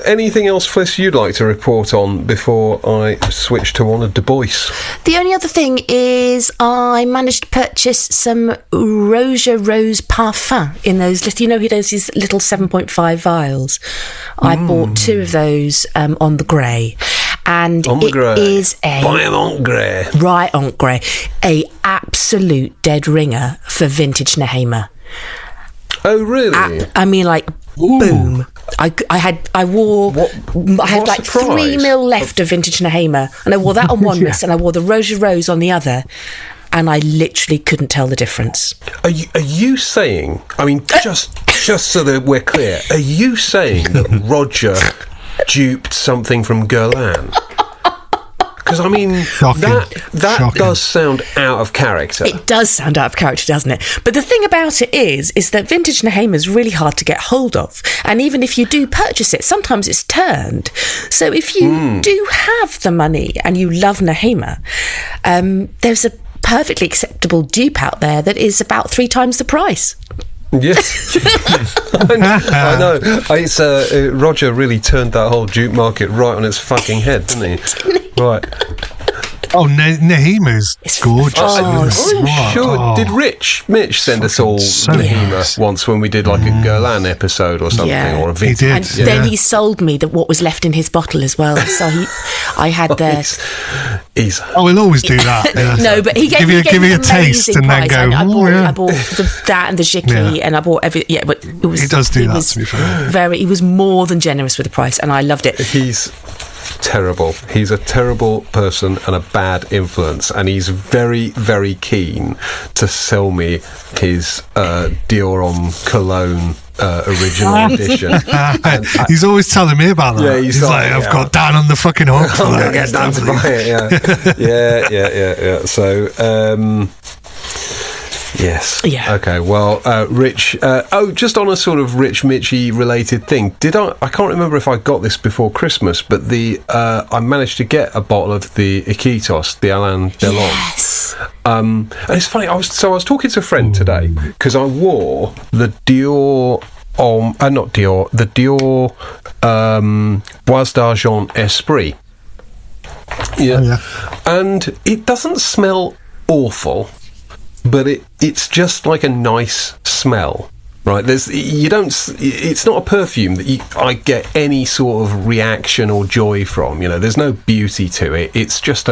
S1: anything else, Fliss, you'd like to report on before I switch to one of Du Bois?
S2: The only other thing is I managed to purchase some Roja Rose Parfum in those little, he does these little 7.5 vials. I bought 2 of those on the grey. And it is right on grey, a absolute dead ringer for vintage Nehema.
S1: Oh, really?
S2: I mean, like, boom. I had like 3 mil left of vintage Nehema, and I wore that on one wrist, and I wore the Roja Rose on the other, and I literally couldn't tell the difference.
S1: Are you saying? I mean, just so that we're clear, are you saying that Roger duped something from Guerlain? Because, I mean, that does sound out of character.
S2: It does sound out of character, doesn't it? But the thing about it is that vintage Nehema is really hard to get hold of. And even if you do purchase it, sometimes it's turned. So if you do have the money and you love Nehema, there's a perfectly acceptable dupe out there that is about 3 times the price.
S1: Yes, I know. It's Roger really turned that whole dupe market right on its fucking head, didn't he? Right.
S4: Oh, Nehema's gorgeous.
S1: I'm sure. Did Mitch send us all Nehema once when we did like a Guerlain episode or something, or a vintage?
S4: He did.
S2: And then he sold me what was left in his bottle as well. So I had the.
S4: He'll always do that. Yeah.
S2: No, but he gave me
S4: a taste and then go.
S2: I bought that and the Jiki, and I bought every. Yeah, but it was.
S4: He does do that. To be fair,
S2: he was more than generous with the price, and I loved it.
S1: He's terrible. He's a terrible person and a bad influence, and he's very, very keen to sell me his Dior Homme Cologne original edition.
S4: He's always telling me about that. Yeah, he's like, I've got Dan on the fucking hook.
S1: I'm going to get Dan to buy it. Yeah. So, yes.
S2: Yeah.
S1: Okay. Well, Rich. Just on a sort of Rich Mitchie related thing. I can't remember if I got this before Christmas, but I managed to get a bottle of the Iquitos, the Alain Delon.
S2: Yes.
S1: And it's funny. I was talking to a friend today because I wore the Dior. The Dior Bois d'Argent Esprit. Yeah. Oh, yeah. And it doesn't smell awful, but it's just like a nice smell, right? It's not a perfume that I get any sort of reaction or joy from. There's no beauty to it. It's just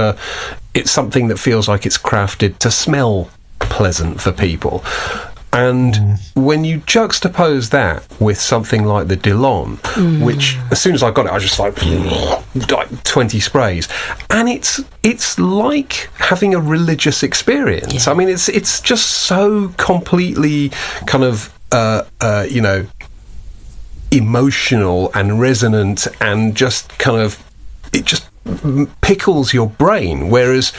S1: it's something that feels like it's crafted to smell pleasant for people. And when you juxtapose that with something like the Delon, which as soon as I got it, I just like 20 sprays, and it's like having a religious experience. Yeah. I mean, it's just so completely kind of emotional and resonant, and just kind of it just pickles your brain, whereas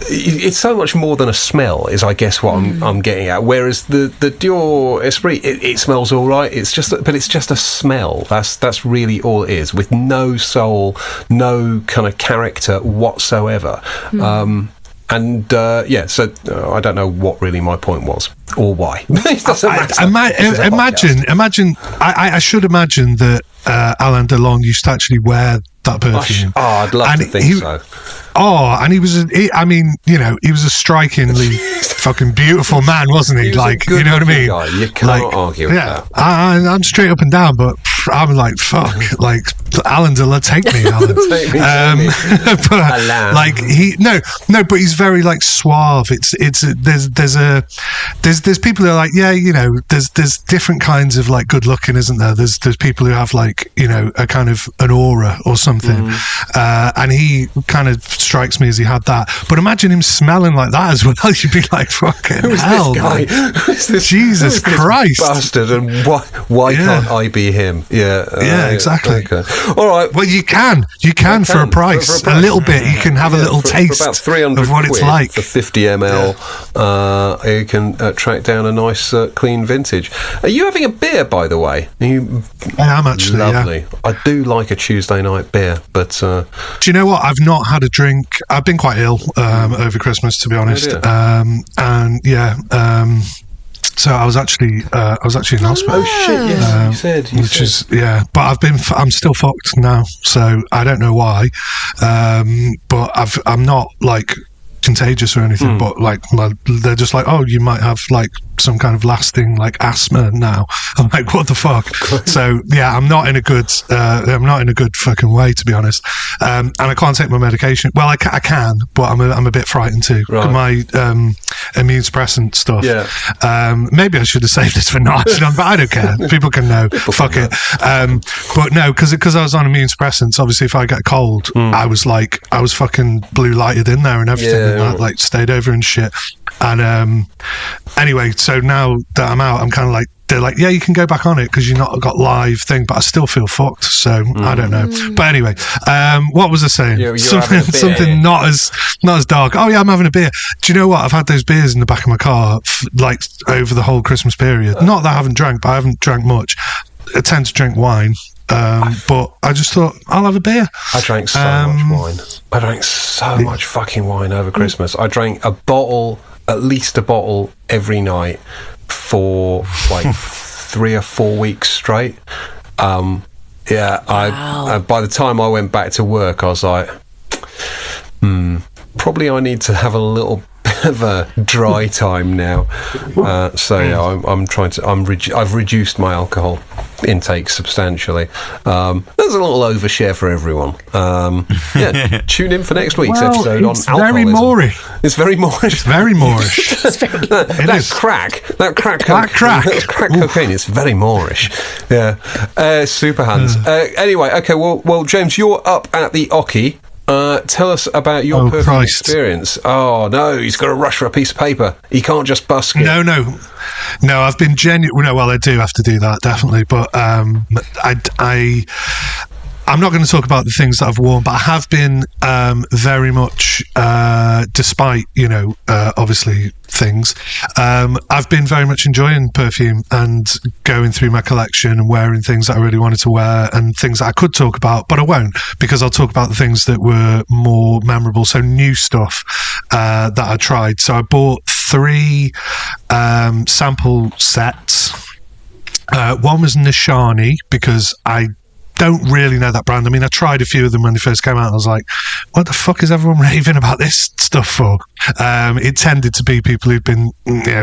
S1: it's so much more than a smell is I guess what I'm getting at, whereas the Dior Esprit it smells all right, but it's just a smell. That's really all it is, with no soul, no kind of character whatsoever. So I don't know what really my point was or why. It doesn't matter.
S4: Imagine I should imagine that Alain Delon used to actually wear that perfume.
S1: I'd love to think so.
S4: And he was a strikingly fucking beautiful man, wasn't he? Like, you know what I mean?
S1: Guy. You can't argue with that.
S4: I'm straight up and down, but I'm like, fuck, like Alain Delon, take me, Alan. But but he's very like suave. There's people who are like, there's different kinds of like good looking, isn't there? There's people who have like, a kind of an aura or something. And he kind of strikes me as he had that. But imagine him smelling like that as well. You'd be like, fucking hell,
S1: this guy? Who's this,
S4: Jesus Christ,
S1: bastard! And why can't I be him?
S4: Yeah, exactly.
S1: Okay. All right.
S4: Well, you can for a price. A little bit. You can have a little taste
S1: for about 300
S4: of what it's like.
S1: For 50 ml, you can track down a nice clean vintage. Are you having a beer, by the way?
S4: I am actually.
S1: Lovely.
S4: Yeah.
S1: I do like a Tuesday night beer, but
S4: do you know what? I've not had a drink. I've been quite ill over Christmas, to be honest. So I was actually in hospital.
S1: Oh shit! Yeah, you said.
S4: But I'm still fucked now. So I don't know why. But I'm not like contagious or anything, but like they're just like, oh, you might have like some kind of lasting like asthma now. I'm like, what the fuck? So yeah, I'm not in a good fucking way, to be honest. And I can't take my medication. Well, I can, but I'm a bit frightened too.
S1: Right.
S4: My immune suppressant stuff.
S1: Yeah.
S4: Maybe I should have saved this for night, but I don't care. People can know. Fuck it. But no, because I was on immune suppressants. Obviously, if I get a cold, I was fucking blue lighted in there and everything, and that like stayed over and shit. And anyway, so now that I'm out, I'm kind of like, they're like, yeah, you can go back on it because you've not got live thing, but I still feel fucked. So I don't know. But anyway, what was I saying?
S1: You're
S4: something not as dark. Oh yeah, I'm having a beer. Do you know what? I've had those beers in the back of my car like over the whole Christmas period. Not that I haven't drank, but I haven't drank much. I tend to drink wine. But I just thought I'll have a beer.
S1: I drank so much wine. I drank so much fucking wine over Christmas. I drank at least a bottle every night for like 3 or 4 weeks straight. Wow. By the time I went back to work, I was like, probably I need to have a little bit of a dry time now. I've reduced my alcohol intake substantially. There's a little overshare for everyone. Tune in for next week's episode on alcoholism. It's very Moorish. That crack cocaine. It's very Moorish. Yeah. Super hands. Anyway, okay. Well, James, you're up at the Oki. Tell us about your perfume experience. Oh no, he's got to rush for a piece of paper. He can't just busk it.
S4: No. I've been genuine. No, well, I do have to do that definitely, but I'm not going to talk about the things that I've worn, but I have been very much, despite obviously things. I've been very much enjoying perfume and going through my collection and wearing things that I really wanted to wear and things that I could talk about, but I won't, because I'll talk about the things that were more memorable. So new stuff that I tried. So I bought 3 sample sets. One was Nishani, because I don't really know that brand. I mean, I tried a few of them when they first came out and I was like, what the fuck is everyone raving about this stuff for? It tended to be people who'd been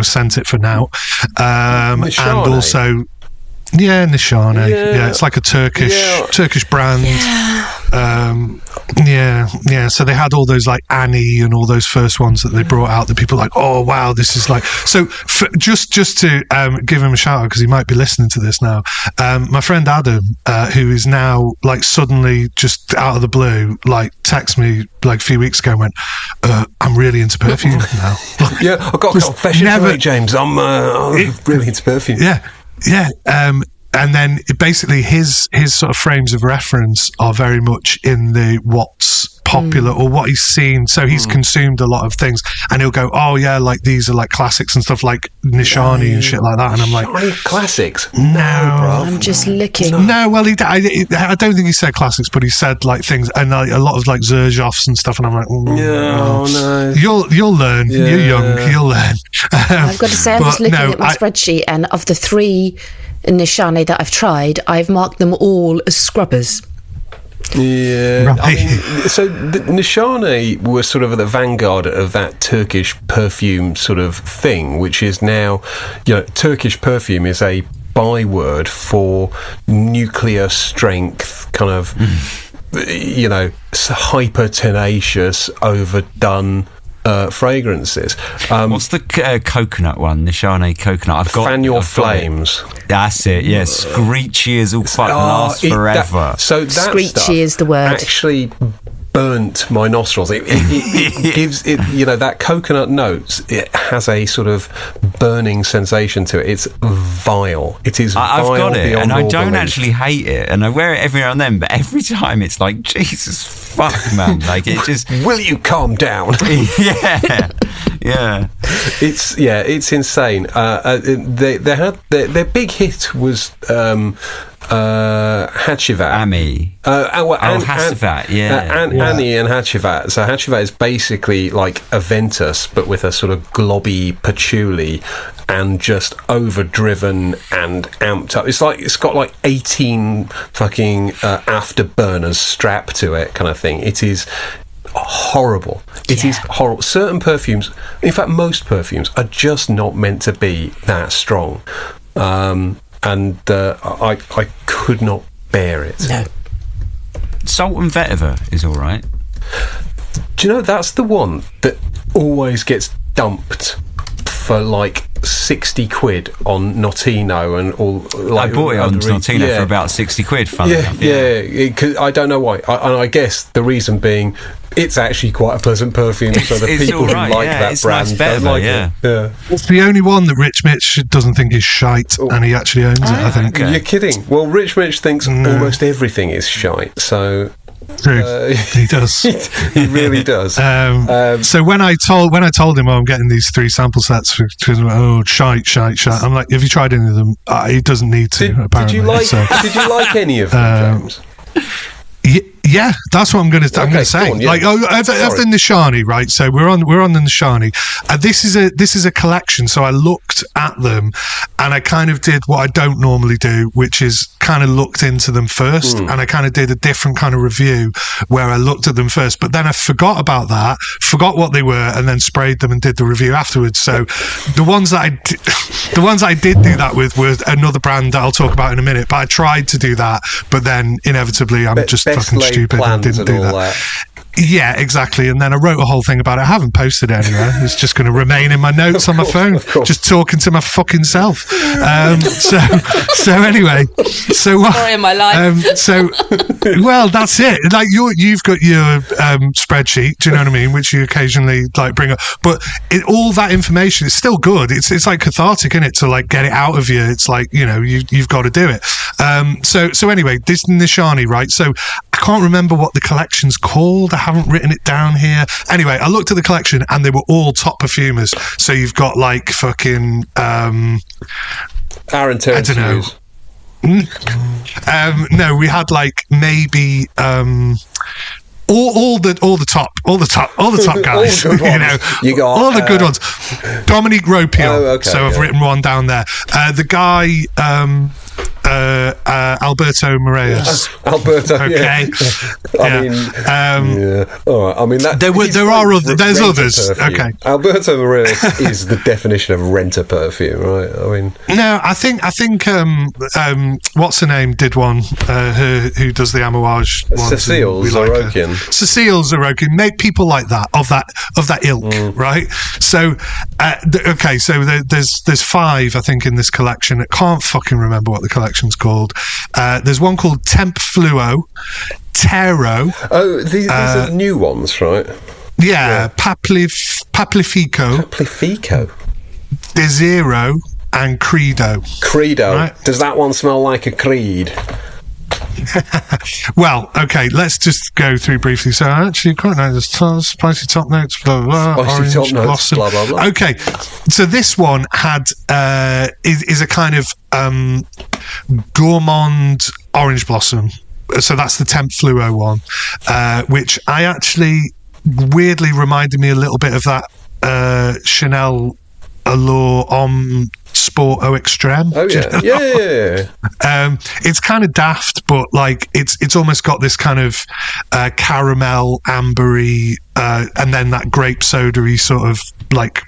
S4: sent it for now. And also Nishani. Yeah, it's like a Turkish brand. So they had all those like Annie and all those first ones that they brought out that people were like, oh wow, this is like. So just to give him a shout out, because he might be listening to this now, my friend Adam, who is now like suddenly just out of the blue like texted me like a few weeks ago and went, I'm really into perfume now.
S1: Yeah, I've got a confession to make, James. I'm really into perfume.
S4: Yeah. And then basically his sort of frames of reference are very much in the what's popular or what he's seen. So he's consumed a lot of things, and he'll go, oh yeah, like these are like classics and stuff like Nishani and shit like that. And I'm like,
S1: classics? No, bro.
S2: I'm just looking.
S4: No, well, I don't think he said classics, but he said like things, and like, a lot of like Xerjoffs and stuff. And I'm like,
S1: no.
S4: You'll learn. Yeah. You're young. You'll learn.
S2: I've got to say, I'm just looking at my spreadsheet, and of the 3 Nishani that I've tried, I've marked them all as scrubbers.
S1: Yeah, right. I mean, so Nishani was sort of at the vanguard of that Turkish perfume sort of thing, which is now, Turkish perfume is a byword for nuclear strength, kind of, hyper tenacious, overdone fragrances.
S3: What's the coconut one? Nishani coconut. I've got
S1: Fan Your Flames.
S3: That's it. Yes, screechy as all fucking last forever.
S1: So that
S2: screechy is the word.
S1: Actually burnt my nostrils. It gives it, that coconut notes. It has a sort of burning sensation to it. It's vile. It is vile.
S3: I've got it, and I don't
S1: belief.
S3: Actually hate it, and I wear it every now and then. But every time, it's like, Jesus fuck, man! Like it just.
S1: Will you calm down?
S3: Yeah.
S1: It's insane. They had their big hit was Hachivat.
S3: Ami.
S1: Hachivat, Annie and Hachivat. So Hachivat is basically like a Ventus, but with a sort of globby patchouli and just overdriven and amped up. It's got like 18 fucking afterburners strapped to it, kind of thing. It is horrible. It is horrible. Certain perfumes, in fact most perfumes, are just not meant to be that strong. I could not bear it.
S2: No.
S3: Salt and vetiver is all right.
S1: Do you know, that's the one that always gets dumped for like 60 quid on Notino and all. Like,
S3: I bought it on Notino for about 60 quid, funny enough.
S1: I don't know why. I guess the reason being, it's actually quite a pleasant perfume, so the people who like that brand don't like it. Yeah.
S4: It's the only one that Rich Mitch doesn't think is shite, and he actually owns it, I think.
S1: Okay. You're kidding. Well, Rich Mitch thinks almost everything is shite, so...
S4: True. He does.
S1: He really does.
S4: So when I told him, I'm getting these 3 sample sets because shite. I'm like, have you tried any of them? He doesn't need to. Apparently.
S1: Did you like any of them, James?
S4: Yeah, that's what I'm going to say.
S1: On, yeah.
S4: Like, I've the Nishani, right? So we're on the Nishani. This is a collection. So I looked at them, and I kind of did what I don't normally do, which is kind of looked into them first, and I kind of did a different kind of review where I looked at them first. But then I forgot about that, forgot what they were, and then sprayed them and did the review afterwards. So the ones that I did do that with were another brand that I'll talk about in a minute. But I tried to do that, but then inevitably I'm just fucking stupid and didn't do that. Yeah, exactly. And then I wrote a whole thing about it. I haven't posted it anywhere. It's just going to remain in my notes on my phone, just talking to my fucking self. So anyway,
S2: story of my life.
S4: Well, that's it. Like you've got your spreadsheet. Do you know what I mean? Which you occasionally like bring up, but all that information is still good. It's like cathartic, isn't it? To like get it out of you. It's like, you know, you've got to do it. So anyway, this Nishani, right? So I can't remember what the collection's called. I haven't written it down here. Anyway, I looked at the collection and they were all top perfumers. So you've got like fucking
S1: Aaron Terrence.
S4: I don't know. No, we had like maybe all the top guys.
S1: All you know, you got
S4: all the good ones. Dominique Ropion. I've written one down there. The guy. Alberto Moraes.
S1: Alberto,
S4: okay.
S1: All right. I mean,
S4: there's others.
S1: Perfume. Okay. Alberto Moraes is the definition of renter perfume, right? I mean,
S4: no, I think what's her name did one. Who does the Amouage ones?
S1: Cecile Zarokian.
S4: Cecile Zarokian. Make people like that of that ilk, right? So, so there's 5 I think in this collection. I can't fucking remember what the collection's called. There's one called Temp Fluo, Tero.
S1: Oh, these are the new ones, right?
S4: Yeah. Paplifico, Desiro, and Credo.
S1: Right? Does that one smell like a creed?
S4: Well, okay, let's just go through briefly. So actually quite nice. Spicy top notes, blah blah blah.
S1: Spicy top notes, blah blah blah.
S4: Okay, so this one had is a kind of gourmand orange blossom. So that's the Temp Fluo one, which I actually weirdly reminded me a little bit of that Chanel Allure Homme Sport Eau Extreme.
S1: Oh yeah, yeah.
S4: It's kind of daft, but like it's almost got this kind of caramel, ambery, and then that grape soda-y sort of like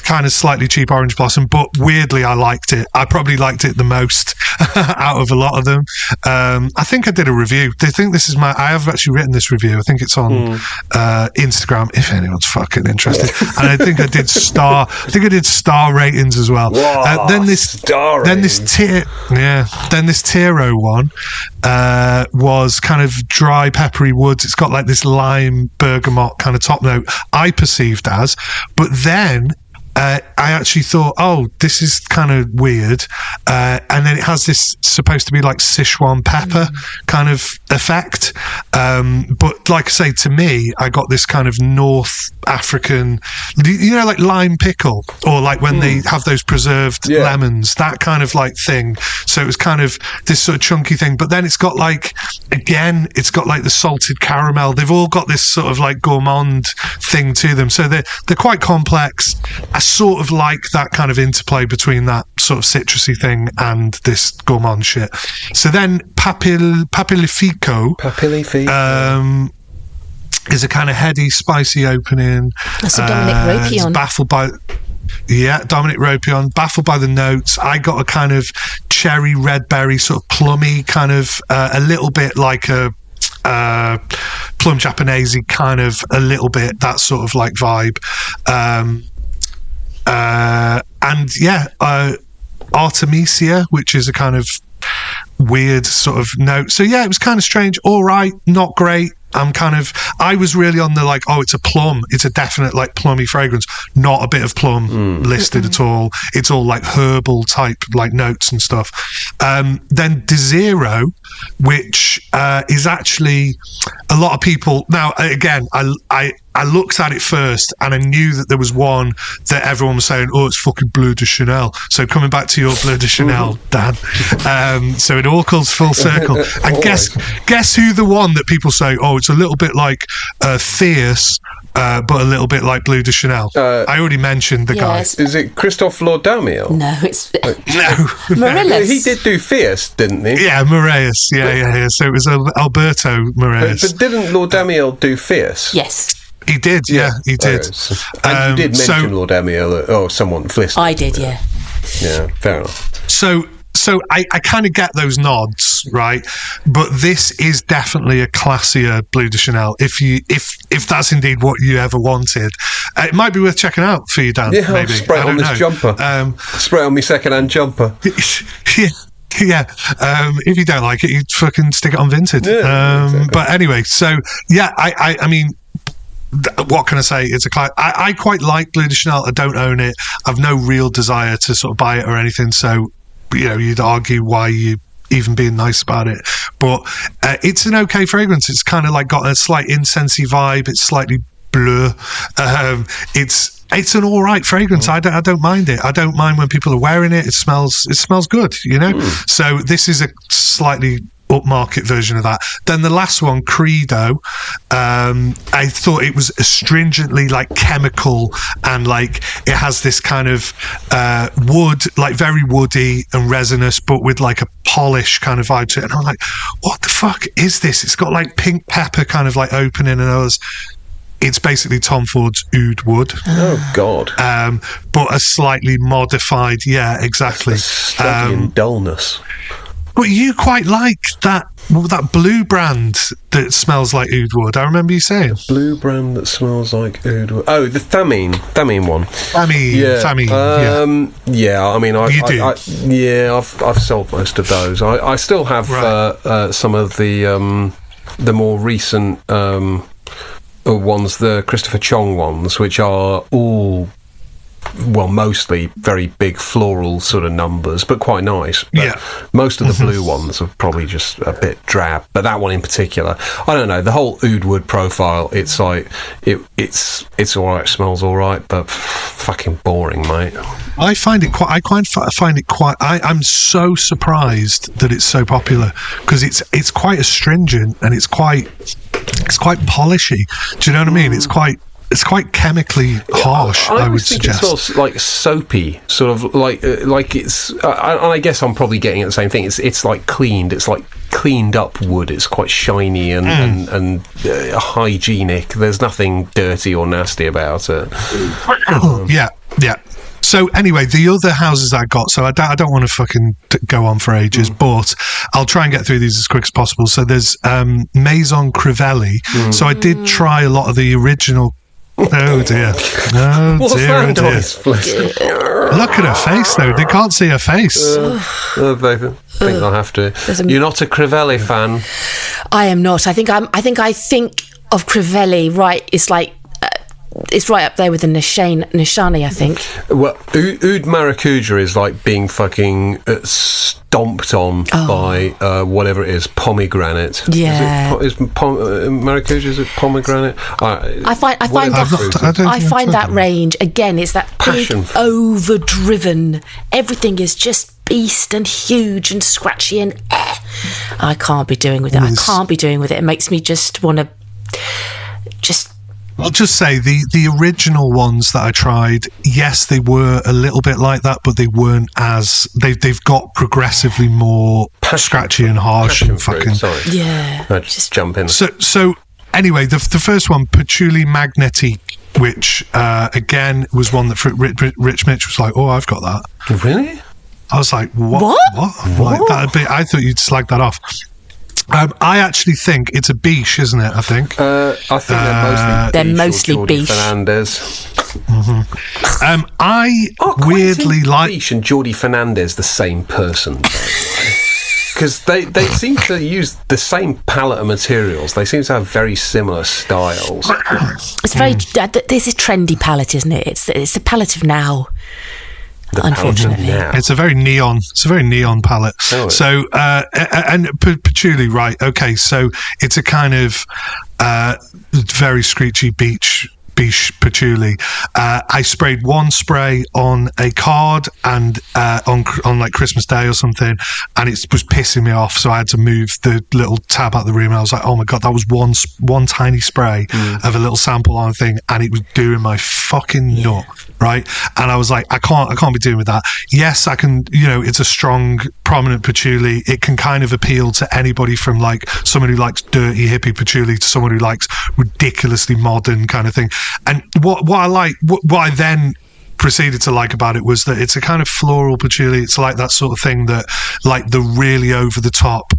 S4: kind of slightly cheap orange blossom. But weirdly, I liked it. I probably liked it the most out of a lot of them. I think I did a review. I think this is I have actually written this review. I think it's on Instagram if anyone's fucking interested. And I think I did star ratings as well.
S1: Whoa,
S4: then this Tero one was kind of dry peppery woods. It's got like this lime bergamot kind of top note I perceived as, but then actually thought, oh, this is kind of weird. And then it has this supposed to be like Sichuan pepper kind of effect. But like I say, to me, I got this kind of North African, like lime pickle, or like when they have those preserved lemons, that kind of like thing. So it was kind of this sort of chunky thing. But then it's got like, again, it's got like the salted caramel. They've all got this sort of like gourmand thing to them. So they're quite complex. I sort of like that kind of interplay between that sort of citrusy thing and this gourmand shit. So then Papilifico is a kind of heady, spicy opening.
S2: That's a Dominic Ropion.
S4: Dominic Ropion, baffled by the notes. I got a kind of cherry, red berry, sort of plummy kind of, a little bit like a plum Japanese kind of, a little bit, that sort of like vibe. Artemisia, which is a kind of weird sort of note. So yeah, it was kind of strange. All right, not great. I was really on the like, oh, it's a plum. It's a definite like plummy fragrance, not a bit of plum listed at all. It's all like herbal type like notes and stuff. Then De Zero, which is actually a lot of people. Now, again, I looked at it first and I knew that there was one that everyone was saying, oh, it's fucking Bleu de Chanel. So coming back to your Bleu de Chanel, Dan. So it all comes full circle. And guess who the one that people say, oh, it's a little bit like Fierce, but a little bit like Bleu de Chanel. I already mentioned the guy.
S1: Is it Christophe Laudamiel?
S2: No, it's...
S4: No.
S2: Morelis.
S1: He did do Fierce, didn't he?
S4: Yeah, Moraes. Yeah. So it was Alberto Moraes.
S1: But didn't Laudamiel do Fierce?
S2: Yes.
S4: He did, he did.
S1: And you did mention Laudamiel, someone, Fliss.
S2: I did, yeah.
S1: Yeah, fair enough.
S4: So I kind of get those nods, right? But this is definitely a classier Bleu de Chanel. If that's indeed what you ever wanted, it might be worth checking out for you, Dan.
S1: Yeah,
S4: maybe.
S1: Spray it on this jumper. Spray it on my second-hand jumper.
S4: Yeah. If you don't like it, you fucking stick it on Vinted.
S1: Yeah, exactly.
S4: But anyway, so yeah, I mean, what can I say? It's a client. I quite like Bleu de Chanel. I don't own it. I've no real desire to sort of buy it or anything. So, you'd argue why you even being nice about it. But it's an okay fragrance. It's kind of like got a slight incensey vibe. It's slightly bleu. It's an all right fragrance. I don't mind it. I don't mind when people are wearing it. It smells good, So this is a slightly upmarket version of that. Then the last one, Credo, I thought it was astringently like chemical, and like it has this kind of wood, like very woody and resinous, but with like a polish kind of vibe to it. And I'm like, what the fuck is this? It's got like pink pepper kind of like opening, and it's basically Tom Ford's Oud Wood.
S1: Oh God!
S4: But a slightly modified, yeah, exactly.
S1: Study in dullness.
S4: But you quite like that blue brand that smells like oud wood. I remember you saying
S1: blue brand that smells like oud wood. Oh, the Thamine one.
S4: Thamine.
S1: Yeah. I mean, I've sold most of those. I still have some of the more recent ones, the Christopher Chong ones, which are all, well, mostly very big floral sort of numbers, but quite nice. But most of the blue ones are probably just a bit drab. But that one in particular, I don't know. The whole oud wood profile, it's like it's all right, smells all right, but fucking boring, mate.
S4: I find it quite. I'm so surprised that it's so popular, because it's quite astringent and it's quite polishy. Do you know what I mean? It's quite chemically harsh, I would suggest.
S1: It smells like soapy, sort of like it's. I guess I'm probably getting at the same thing. It's like cleaned. It's like cleaned up wood. It's quite shiny and hygienic. There's nothing dirty or nasty about it.
S4: Yeah. So anyway, the other houses I got, so I don't want to fucking go on for ages, but I'll try and get through these as quick as possible. So there's Maison Crivelli. So I did try a lot of the original. Oh dear.
S1: What's that noise?
S4: Look at her face, though. They can't see her face.
S1: I think I'll have to. You're not a Crivelli fan?
S2: I am not. I think of Crivelli, right? It's like it's right up there with the Nishani, I think.
S1: Well, Oud Maracuja is like being fucking stomped on by whatever it is, pomegranate.
S2: Yeah.
S1: Maracuja, is it pomegranate?
S2: I find that range, again, it's that
S1: passion,
S2: big, overdriven, everything is just beast and huge and scratchy and I can't be doing with it. I can't be doing with it. It makes me just want to
S4: I'll just say the original ones that I tried, yes, they were a little bit like that, but they weren't as they've got progressively more scratchy and harsh and fucking
S2: yeah.
S1: Just jump in.
S4: So anyway, the first one, Patchouli Magnetique, which again was one that Rich Mitch was like, oh, I've got that.
S1: Really?
S4: I was like, what? Like that'd be, I thought you'd slag that off. I actually think it's a biche, isn't it? I think
S1: they're mostly biche. Fernandez.
S4: Mm-hmm. I weirdly like
S1: biche and Jordi Fernandez the same person, because they seem to use the same palette of materials. They seem to have very similar styles.
S2: It's very this is trendy palette, isn't it? It's the palette of now. Unfortunately,
S4: it's a very neon palette. Oh, so and patchouli, right? Okay, so it's a kind of very screechy beach patchouli. I sprayed one spray on a card and on like Christmas Day or something, and it was pissing me off, so I had to move the little tab out of the room, and I was like, oh my god, that was one tiny spray of a little sample on a thing, and it was doing my fucking nut, right? And I was like, I can't be doing with that. Yes, I can, it's a strong, prominent patchouli. It can kind of appeal to anybody, from like someone who likes dirty hippie patchouli to someone who likes ridiculously modern kind of thing. And what I then proceeded to like about it was that it's a kind of floral patchouli. It's like that sort of thing that, like, the really over the top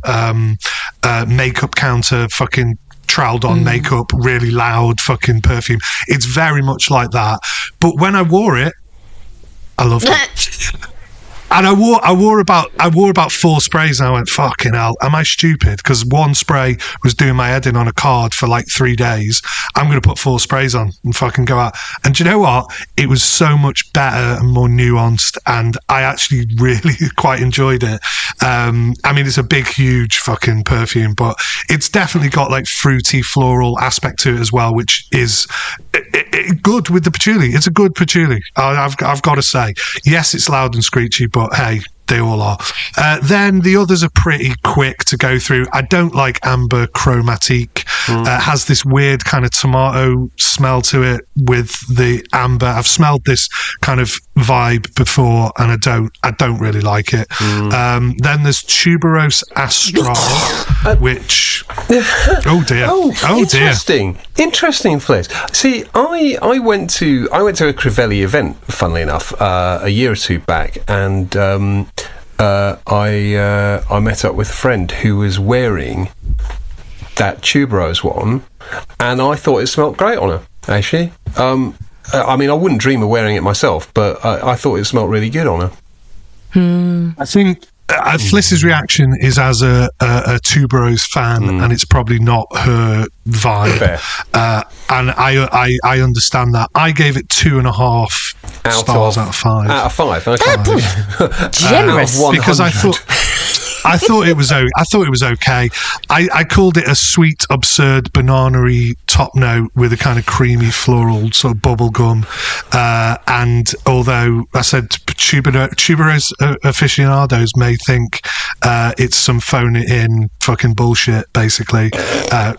S4: makeup counter fucking troweled on makeup, really loud fucking perfume. It's very much like that. But when I wore it, I loved it. And I wore about 4 sprays, and I went, fucking hell, am I stupid? Because one spray was doing my head in on a card for like 3 days. I'm going to put 4 sprays on and fucking go out. And do you know what? It was so much better and more nuanced, and I actually really quite enjoyed it. I mean, it's a big, huge fucking perfume, but it's definitely got like fruity, floral aspect to it as well, which is good with the patchouli. It's a good patchouli. I've got to say, yes, it's loud and screechy, but hey, they all are. Then the others are pretty quick to go through. I don't like Amber Chromatique. Has this weird kind of tomato smell to it with the amber. I've smelled this kind of vibe before, and I don't really like it. Then there's Tuberose Astral, which oh dear,
S1: interesting, Fliss. See, I went to a Crivelli event, funnily enough, a year or two back, and I met up with a friend who was wearing that Tuberose one, and I thought it smelled great on her, actually. I mean, I wouldn't dream of wearing it myself, but I thought it smelled really good on her.
S4: I think Fliss's reaction is as a Tuberose fan, and it's probably not her vibe. And I understand that. I gave it 2.5 stars out of 5.
S1: Out of 5, okay.
S2: Generous.
S4: Because I thought it was okay. I called it a sweet, absurd, banana-y top note with a kind of creamy, floral sort of bubble gum. And although I said Tuberose aficionados may think it's some phone-it-in fucking bullshit, basically,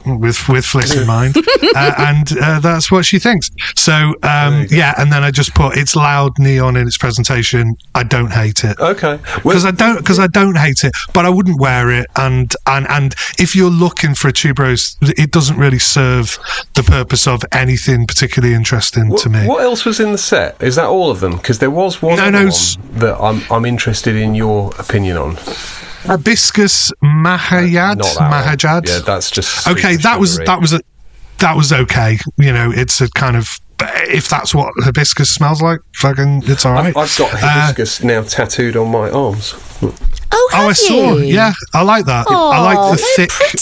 S4: with Fliss in mind, and that's what she thinks. So yeah, and then I just put, it's loud, neon in its presentation. I don't hate it.
S1: Okay,
S4: because I don't hate it. But I wouldn't wear it, and if you're looking for a Tuberose, it doesn't really serve the purpose of anything particularly interesting to me.
S1: What else was in the set? Is that all of them? Because there was one that I'm interested in your opinion on.
S4: Hibiscus Mahajad.
S1: Yeah, that's just
S4: okay. That was okay. It's a kind of, if that's what hibiscus smells like, fucking, it's all right.
S1: I've got hibiscus now tattooed on my arms.
S2: Oh,
S4: I saw. Yeah, I like that. I like the thick,
S2: pretty.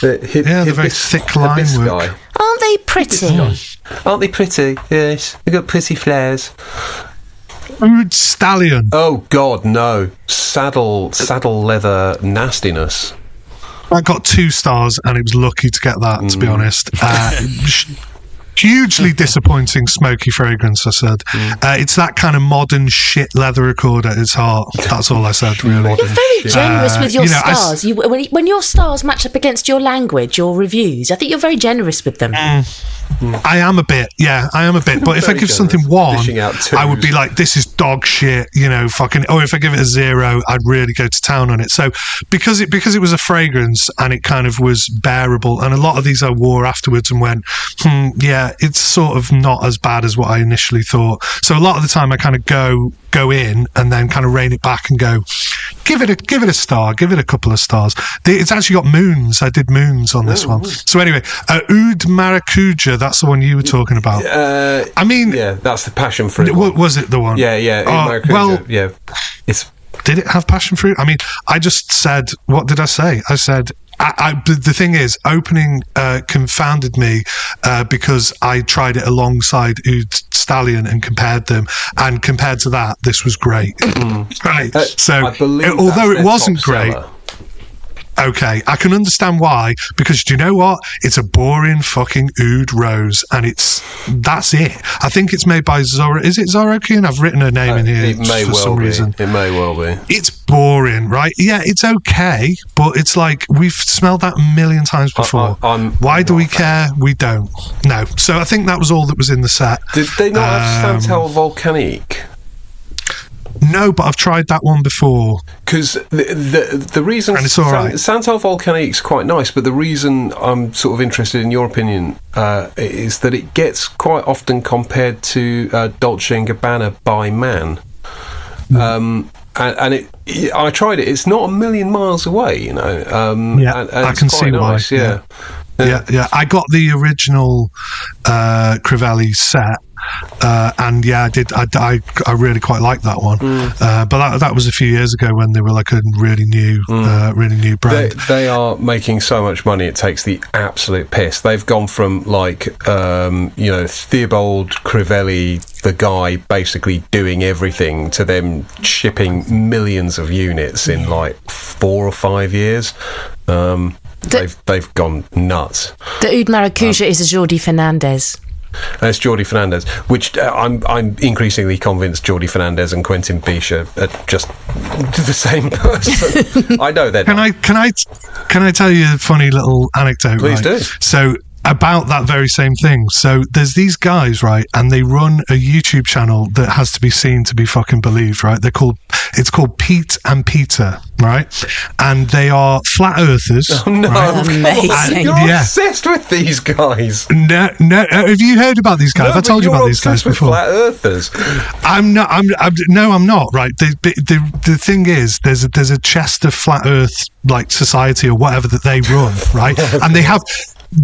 S4: the very thick line work.
S2: Aren't they pretty?
S1: Aren't they pretty? Yes, they've got pretty flares.
S4: Oud Stallion.
S1: Oh God, no! Saddle leather nastiness.
S4: I got 2 stars, and it was lucky to get that. To be honest, hugely disappointing smoky fragrance. I said it's that kind of modern shit leather accord at its heart. That's all I said. Really,
S2: you're very generous with your stars. When your stars match up against your language, your reviews, I think you're very generous with them.
S4: I am a bit, but if I give something 1, I would be like, this is dog shit, fucking. Or if I give it a 0, I'd really go to town on it. So because it was a fragrance and it kind of was bearable, and a lot of these I wore afterwards and went, yeah, it's sort of not as bad as what I initially thought. So a lot of the time I kind of go in and then kind of rein it back and go, give it a star, give it a couple of stars. It's actually got moons. I did moons on this one. So anyway, Oud Maracuja, that's the one you were talking about. I mean,
S1: yeah, that's the passion fruit.
S4: Was it the one?
S1: Yeah. Maracuja,
S4: well,
S1: yeah.
S4: Did it have passion fruit? I mean, I just said, what did I say? I said, the thing is, opening confounded me because I tried it alongside Oud Stallion and compared them, and compared to that, this was great. Right. So, although it wasn't great. Okay, I can understand why, because do you know what? It's a boring fucking Oud Rose, and that's it. I think it's made by Zora. Is it Zorokian? I've written her name in here for some reason.
S1: It may well be.
S4: It's boring, right? Yeah, it's okay, but it's like we've smelled that a million times before. Why do we care? We don't. No. So I think that was all that was in the set.
S1: Did they not have Santal Volcanique?
S4: No, but I've tried that one before.
S1: Because the reason Santal Volcanique's quite nice, but the reason I'm sort of interested in your opinion is that it gets quite often compared to Dolce & Gabbana by man. And I tried it. It's not a million miles away, and
S4: I can see
S1: nice,
S4: why. Yeah. I got the original Crivelli set. And yeah, I did. I really quite liked that one, but that was a few years ago when they were like a really new brand.
S1: They are making so much money; it takes the absolute piss. They've gone from like Theobald Crivelli, the guy basically doing everything, to them shipping millions of units in like 4 or 5 years. They've gone nuts.
S2: The Oud Maracuja is a Jordi Fernandez.
S1: It's Jordi Fernandez, which I'm increasingly convinced Jordi Fernandez and Quentin Biche are just the same person. I know that.
S4: Can I tell you a funny little anecdote?
S1: Please do.
S4: So, about that very same thing. So there's these guys, right, and they run a YouTube channel that has to be seen to be fucking believed, right? It's called Pete and Peter, right? And they are flat earthers.
S1: Oh no,
S4: right?
S2: Amazing!
S1: You're obsessed with these guys.
S4: No. Have you heard about these guys? I told you about these guys before.
S1: Flat earthers.
S4: I'm not. I'm not. Right. The thing is, there's a Chester Flat Earth like society or whatever that they run, right? And they have.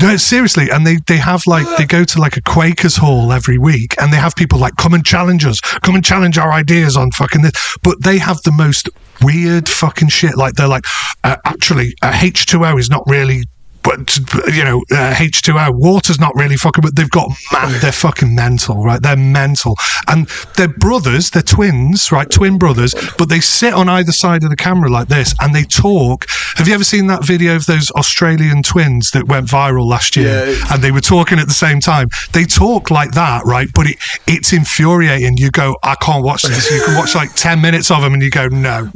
S4: No, seriously, and they have like they go to like a Quakers hall every week, and they have people like come and challenge our ideas on fucking this. But they have the most weird fucking shit. Like they're like, actually, H2O is not really. But H2O, water's not really fucking. But they're fucking mental, right? They're mental, and they're brothers, they're twins, right? Twin brothers, but they sit on either side of the camera like this, and they talk. Have you ever seen that video of those Australian twins that went viral last year? Yeah. And they were talking at the same time. They talk like that, right? But it's infuriating. You go, I can't watch this. You can watch like 10 minutes of them, and you go, no.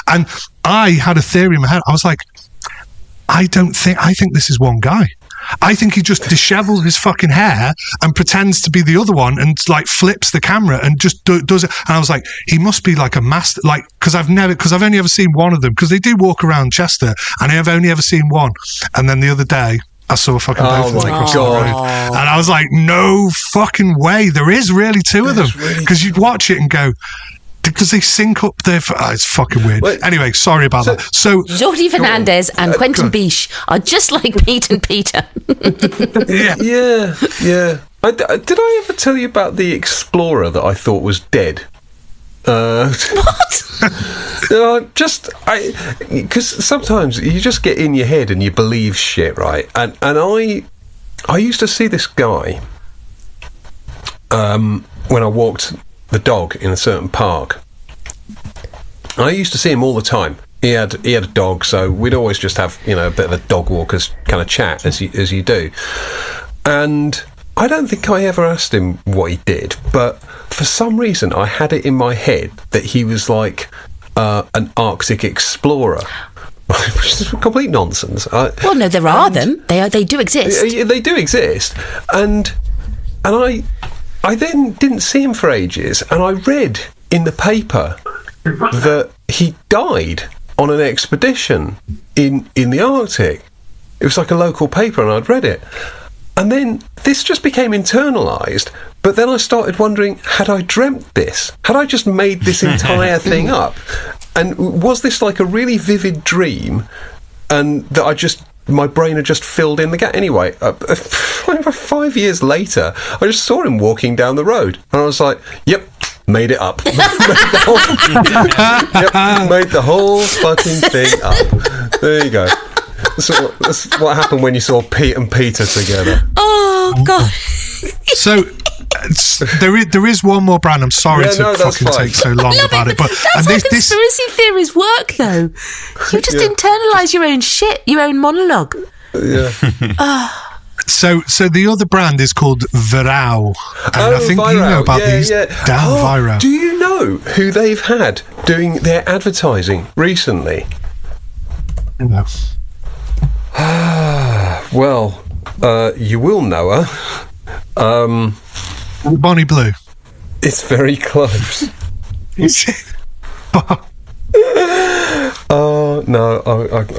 S4: And I had a theory in my head. I was like, I think this is one guy. I think he just dishevels his fucking hair and pretends to be the other one and like flips the camera and just does it. And I was like, he must be like a master, like, because I've only ever seen one of them, because they do walk around Chester, and I've only ever seen one. And then the other day, I saw fucking both of them across the road, and I was like, no fucking way, there is really two of them, because you'd watch it and go. Because they sync up their... it's fucking weird. Wait, anyway, sorry about that. So
S2: Jordi Fernandez and Quentin Biche are just like Pete and Peter.
S1: Yeah. Did I ever tell you about the explorer that I thought was dead?
S2: What?
S1: Because sometimes you just get in your head and you believe shit, right? And I I used to see this guy when I walked the dog in a certain park. I used to see him all the time. He had a dog, so we'd always just have a bit of a dog walkers kind of chat as you do. And I don't think I ever asked him what he did, but for some reason I had it in my head that he was like an Arctic explorer. Which is complete nonsense.
S2: Well, no, there are them. They do exist.
S1: They do exist, and I then didn't see him for ages, and I read in the paper that he died on an expedition in the Arctic. It was like a local paper, and I'd read it, and then this just became internalised. But then I started wondering: had I dreamt this? Had I just made this entire thing up? And was this like a really vivid dream, and that my brain had just filled in the gap? Anyway, 5 years later, I just saw him walking down the road, and I was like, "Yep, made it up." Made the whole fucking thing up. There you go. That's what happened when you saw Pete and Peter together.
S2: Oh God!
S4: So. There is one more brand. I'm sorry to fucking take so long about it, but
S2: that's how conspiracy theories work, though. You just internalise your own shit, your own monologue.
S1: Yeah.
S4: So the other brand is called Virao, and I think Virao. You know about these. Damn Virao.
S1: Do you know who they've had doing their advertising recently?
S4: No.
S1: Well, you will know her.
S4: Bonnie Blue.
S1: It's very close. No,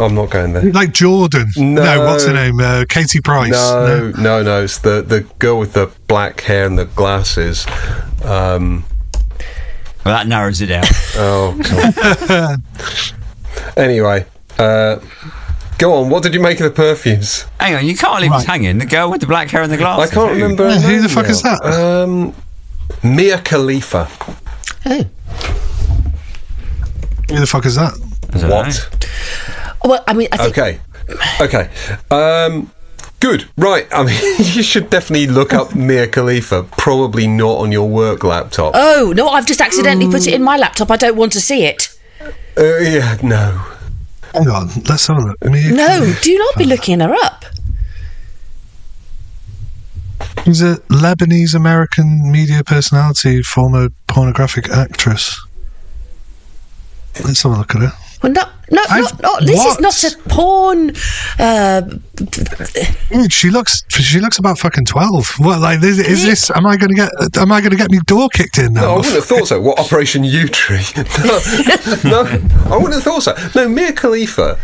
S1: I'm not going there.
S4: Like Jordan. No, what's her name? Katie Price.
S1: No. It's the girl with the black hair and the glasses.
S3: Well, that narrows it down.
S1: Oh, God. Anyway, go on. What did you make of the perfumes?
S3: Hang on, you can't leave us hanging. The girl with the black hair and the glasses.
S1: I can't remember.
S4: Who the fuck is that?
S1: Mia Khalifa.
S2: Oh.
S4: Who the fuck is that?
S1: What?
S2: Well, I mean, I think...
S1: Okay. Good. Right. I mean, you should definitely look up Mia Khalifa. Probably not on your work laptop.
S2: Oh, no, I've just accidentally put it in my laptop. I don't want to see it.
S1: Yeah, no.
S4: Hang on, let's have a look.
S2: No, do not be looking her up.
S4: She's a Lebanese-American media personality, former pornographic actress. Let's have a look at her.
S2: Well, no, this is not a porn.
S4: She looks about fucking 12. What, like, is this? Am I going to get my door kicked in now?
S1: No, I wouldn't have thought so. What, Operation U-Tree? No, I wouldn't have thought so. No, Mia Khalifa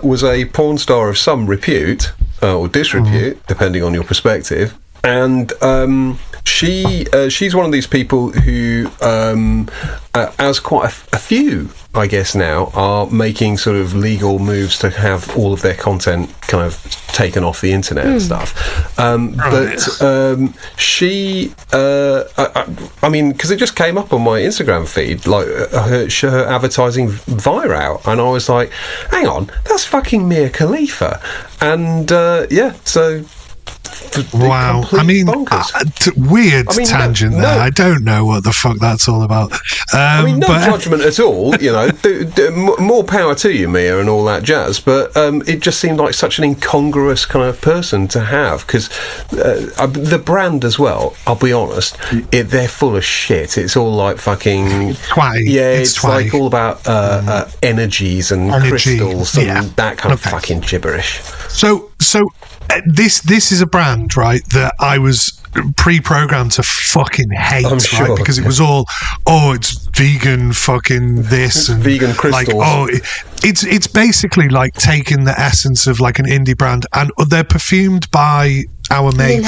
S1: was a porn star of some repute or disrepute, depending on your perspective, and she's one of these people who, as quite a few, I guess now, are making sort of legal moves to have all of their content kind of taken off the internet and stuff. But she, I mean, because it just came up on my Instagram feed, like her advertising Virao, and I was like, hang on, that's fucking Mia Khalifa. And so...
S4: Wow, I mean, weird tangent there. I don't know what the fuck that's all about.
S1: I mean, no judgment at all. You know, more power to you, Mia, and all that jazz. But it just seemed like such an incongruous kind of person to have, because the brand as well. I'll be honest, they're full of shit. It's all like fucking
S4: twatty.
S1: Yeah, it's like all about energies and crystals and that kind of fucking gibberish.
S4: So. This is a brand, right, that I was pre-programmed to fucking hate, right? Because it was all, it's vegan fucking this and
S1: vegan crystals.
S4: Like, it's basically like taking the essence of like an indie brand, and they're perfumed by our mate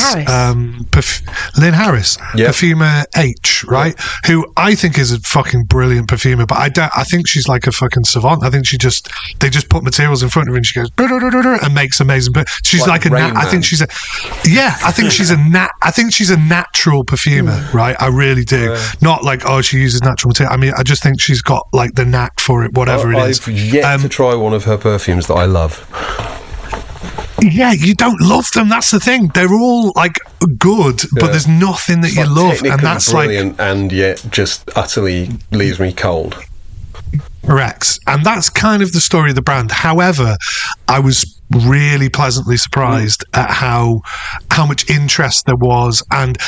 S4: Lynn Harris, Perfumer H, right? Who I think is a fucking brilliant perfumer, but I think she's like a fucking savant. I think they just put materials in front of her and she goes and makes amazing. But she's like I think she's a natural perfumer, right? I really do. Not like she uses natural material. I mean, I just think she's got like the knack for it, whatever it is.
S1: I've yet to try one of her perfumes that I love.
S4: Yeah, you don't love them. That's the thing. They're all like good, but there's nothing that you love, and that's
S1: brilliant, and yet just utterly leaves me cold.
S4: Correct. And that's kind of the story of the brand. However, I was really pleasantly surprised at how much interest there was, and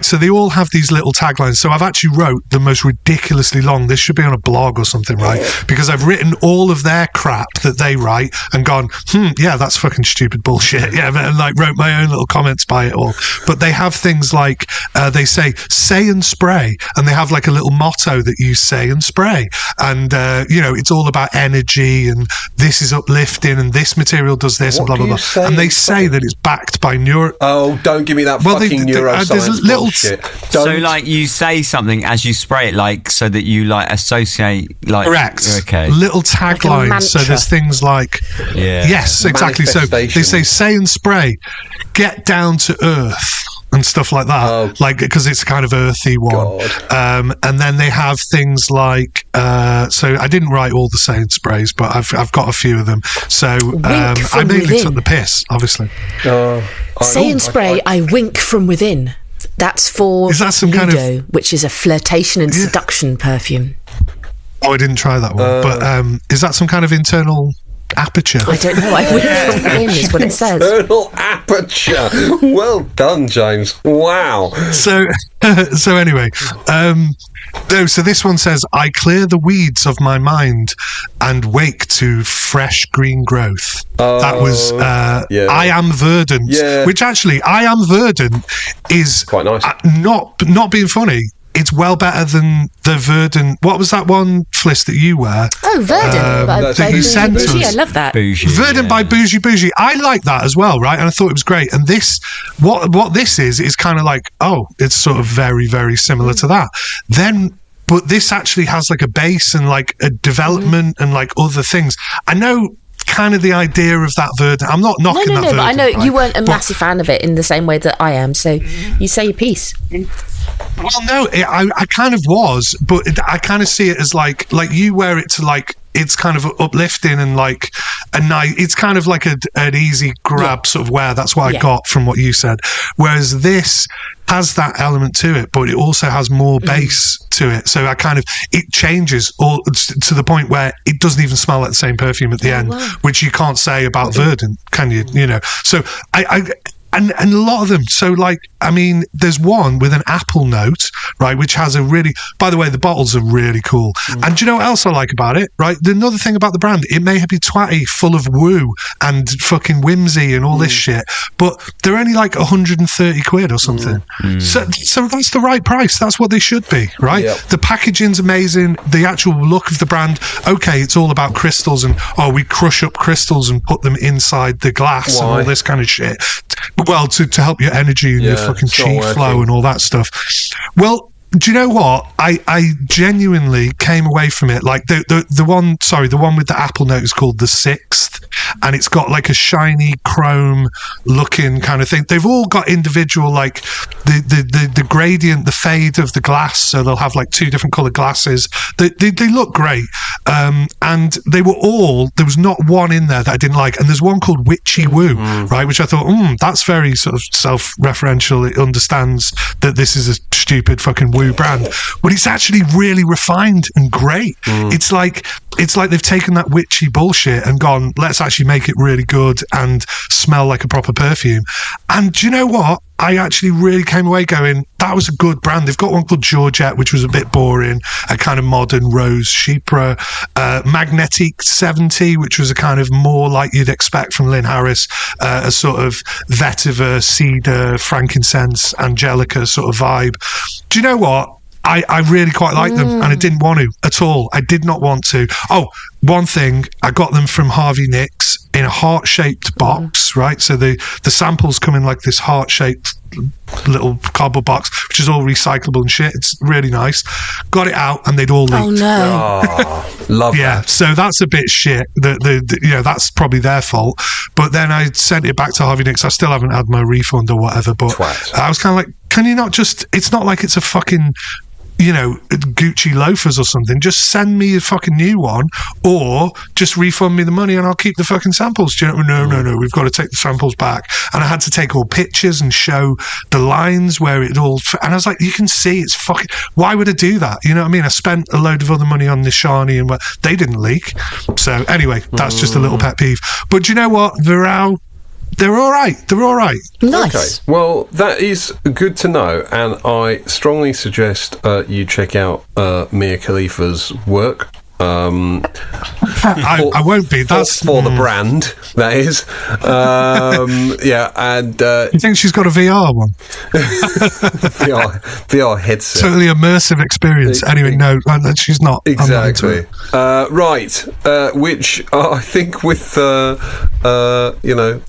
S4: so they all have these little taglines. So I've actually wrote the most ridiculously long, this should be on a blog or something, right? Because I've written all of their crap that they write and gone, yeah, that's fucking stupid bullshit, yeah, and like wrote my own little comments by it all. But they have things like they say and spray, and they have like a little motto that you say and spray, and it's all about energy, and this is uplifting, and this material does this, and blah blah blah. And they say that it's backed by neuro.
S1: Oh, don't give me that fucking neuroscience bullshit.
S3: So, like, you say something as you spray it, like, so that you like associate, like,
S4: correct.
S3: Okay.
S4: Little taglines. Like, so there's things like, yes, exactly. So they say and spray, get down to earth, and stuff like that, like, because it's a kind of earthy one. And then they have things like, so I didn't write all the saying sprays, but I've got a few of them. So I mainly took the piss, obviously.
S2: Say and spray, I wink from within. That's for
S4: is that some
S2: Lido,
S4: kind of,
S2: which is a flirtation and seduction perfume.
S4: Oh, I didn't try that one. But is that some kind of internal aperture?
S2: I don't know. I wink from within is what it says.
S1: Internal aperture. Well done, James. Wow.
S4: So anyway, so this one says, I clear the weeds of my mind and wake to fresh green growth. That was I Am Verdant, which actually, I Am Verdant is
S1: quite nice.
S4: Not being funny. It's well better than the Verdant. What was that one, Fliss, that you wear?
S2: Oh, Verdant by Bougie. I love that.
S3: Bougie,
S4: Verdant by Bougie. I like that as well, right? And I thought it was great. And this, what this is kind of like, it's sort of very, very similar to that. But this actually has like a base and like a development and like other things. I know kind of the idea of that Verdant. I'm not knocking that Verdant.
S2: But I know you weren't a massive fan of it in the same way that I am. So you say your piece.
S4: Well, no, I kind of was, but I kind of see it as like you wear it to like, it's kind of uplifting and like a nice, it's kind of like an easy grab sort of wear. That's what I got from what you said. Whereas this has that element to it, but it also has more bass to it. So it changes all to the point where it doesn't even smell like the same perfume at the end, which you can't say about Verdant, can you? So and a lot of them. So like, I mean, there's one with an apple note, right, which has a really, by the way, the bottles are really cool. And do you know what else I like about it, right? Another thing about the brand, it may be twatty, full of woo and fucking whimsy and all this shit, but they're only like 130 quid or something. So that's the right price. That's what they should be, right? The packaging's amazing. The actual look of the brand, okay, it's all about crystals and, we crush up crystals and put them inside the glass and all this kind of shit. Well, to help your energy and your fucking chi flow and all that stuff. Well, do you know what? I genuinely came away from it like the one with the apple note is called the Sixth, and it's got like a shiny chrome looking kind of thing. They've all got individual like the gradient, the fade of the glass, so they'll have like two different colored glasses. They look great, and they were all, there was not one in there that I didn't like. And there's one called Witchy Woo, right, which I thought, that's very sort of self-referential. It understands that this is a stupid fucking woo brand, but it's actually really refined and great. It's like they've taken that witchy bullshit and gone, let's actually make it really good and smell like a proper perfume. And do you know what? I actually really came away going, that was a good brand. They've got one called Georgette, which was a bit boring, a kind of modern Rose Chypre, Magnetique 70, which was a kind of more like you'd expect from Lynn Harris, a sort of vetiver, cedar, frankincense, angelica sort of vibe. Do you know what? I really quite like them, and I didn't want to at all. I did not want to. Oh, one thing, I got them from Harvey Nicks in a heart-shaped box, right? So the samples come in like this heart-shaped little cardboard box, which is all recyclable and shit. It's really nice. Got it out, and they'd all leaked.
S2: Oh no!
S1: Love that.
S4: So that's a bit shit. That's probably their fault. But then I sent it back to Harvey Nicks. I still haven't had my refund or whatever. But I was kind of like, can you not just? It's not like it's a fucking, Gucci loafers or something, just send me a fucking new one, or just refund me the money and I'll keep the fucking samples. Do you know? No, we've got to take the samples back. And I had to take all pictures and show the lines where it all, and I was like, you can see it's fucking, why would I do that? You know what I mean? I spent a load of other money on Nishani and they didn't leak. So anyway, that's just a little pet peeve. But do you know what? They're all right.
S2: Nice.
S1: Okay. Well, that is good to know, and I strongly suggest you check out Mia Khalifa's work.
S4: I won't be. That's
S1: for the brand. That is. And
S4: you think she's got a VR one?
S1: VR headset.
S4: Totally immersive experience. Anyway, no, she's not.
S1: Exactly. Right. Which I think with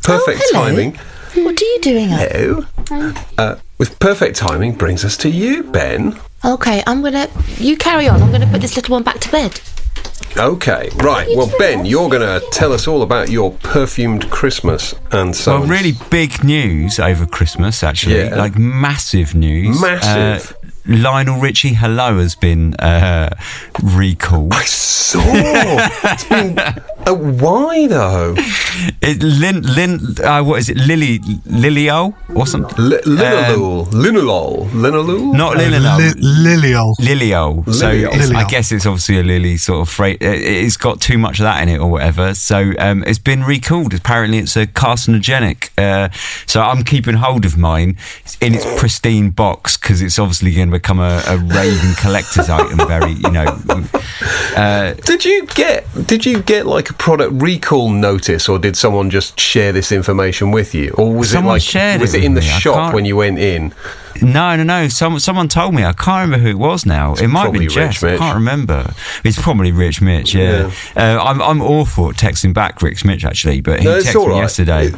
S1: perfect timing.
S2: What are you doing?
S1: Hello. With perfect timing brings us to you, Ben.
S2: Okay, you carry on. I'm gonna put this little one back to bed.
S1: Okay, right. Well, Ben, you're going to tell us all about your perfumed Christmas and so on.
S3: Well, really big news over Christmas, actually.
S1: Yeah.
S3: Like, massive news.
S1: Massive.
S3: Lionel Richie Hello has been recalled.
S1: I saw. It's been why though?
S3: What is it? Liliol or something?
S1: Linalool.
S3: Not
S4: Liliol.
S3: Liliol. So I guess it's obviously a lily sort of phrase. It's got too much of that in it or whatever. So it's been recalled. Apparently it's a carcinogenic. So I'm keeping hold of mine in its pristine box because it's obviously going to become a raving collector's item. Very,
S1: Did you get like a product recall notice, or did someone just share this information with you, or was
S3: someone
S1: it in the shop when you went in?
S3: No. Someone told me. I can't remember who it was now. It might have been Jess. I can't remember. It's probably Rich Mitch. Yeah. I'm awful at texting back Rich Mitch actually, but he texted me yesterday.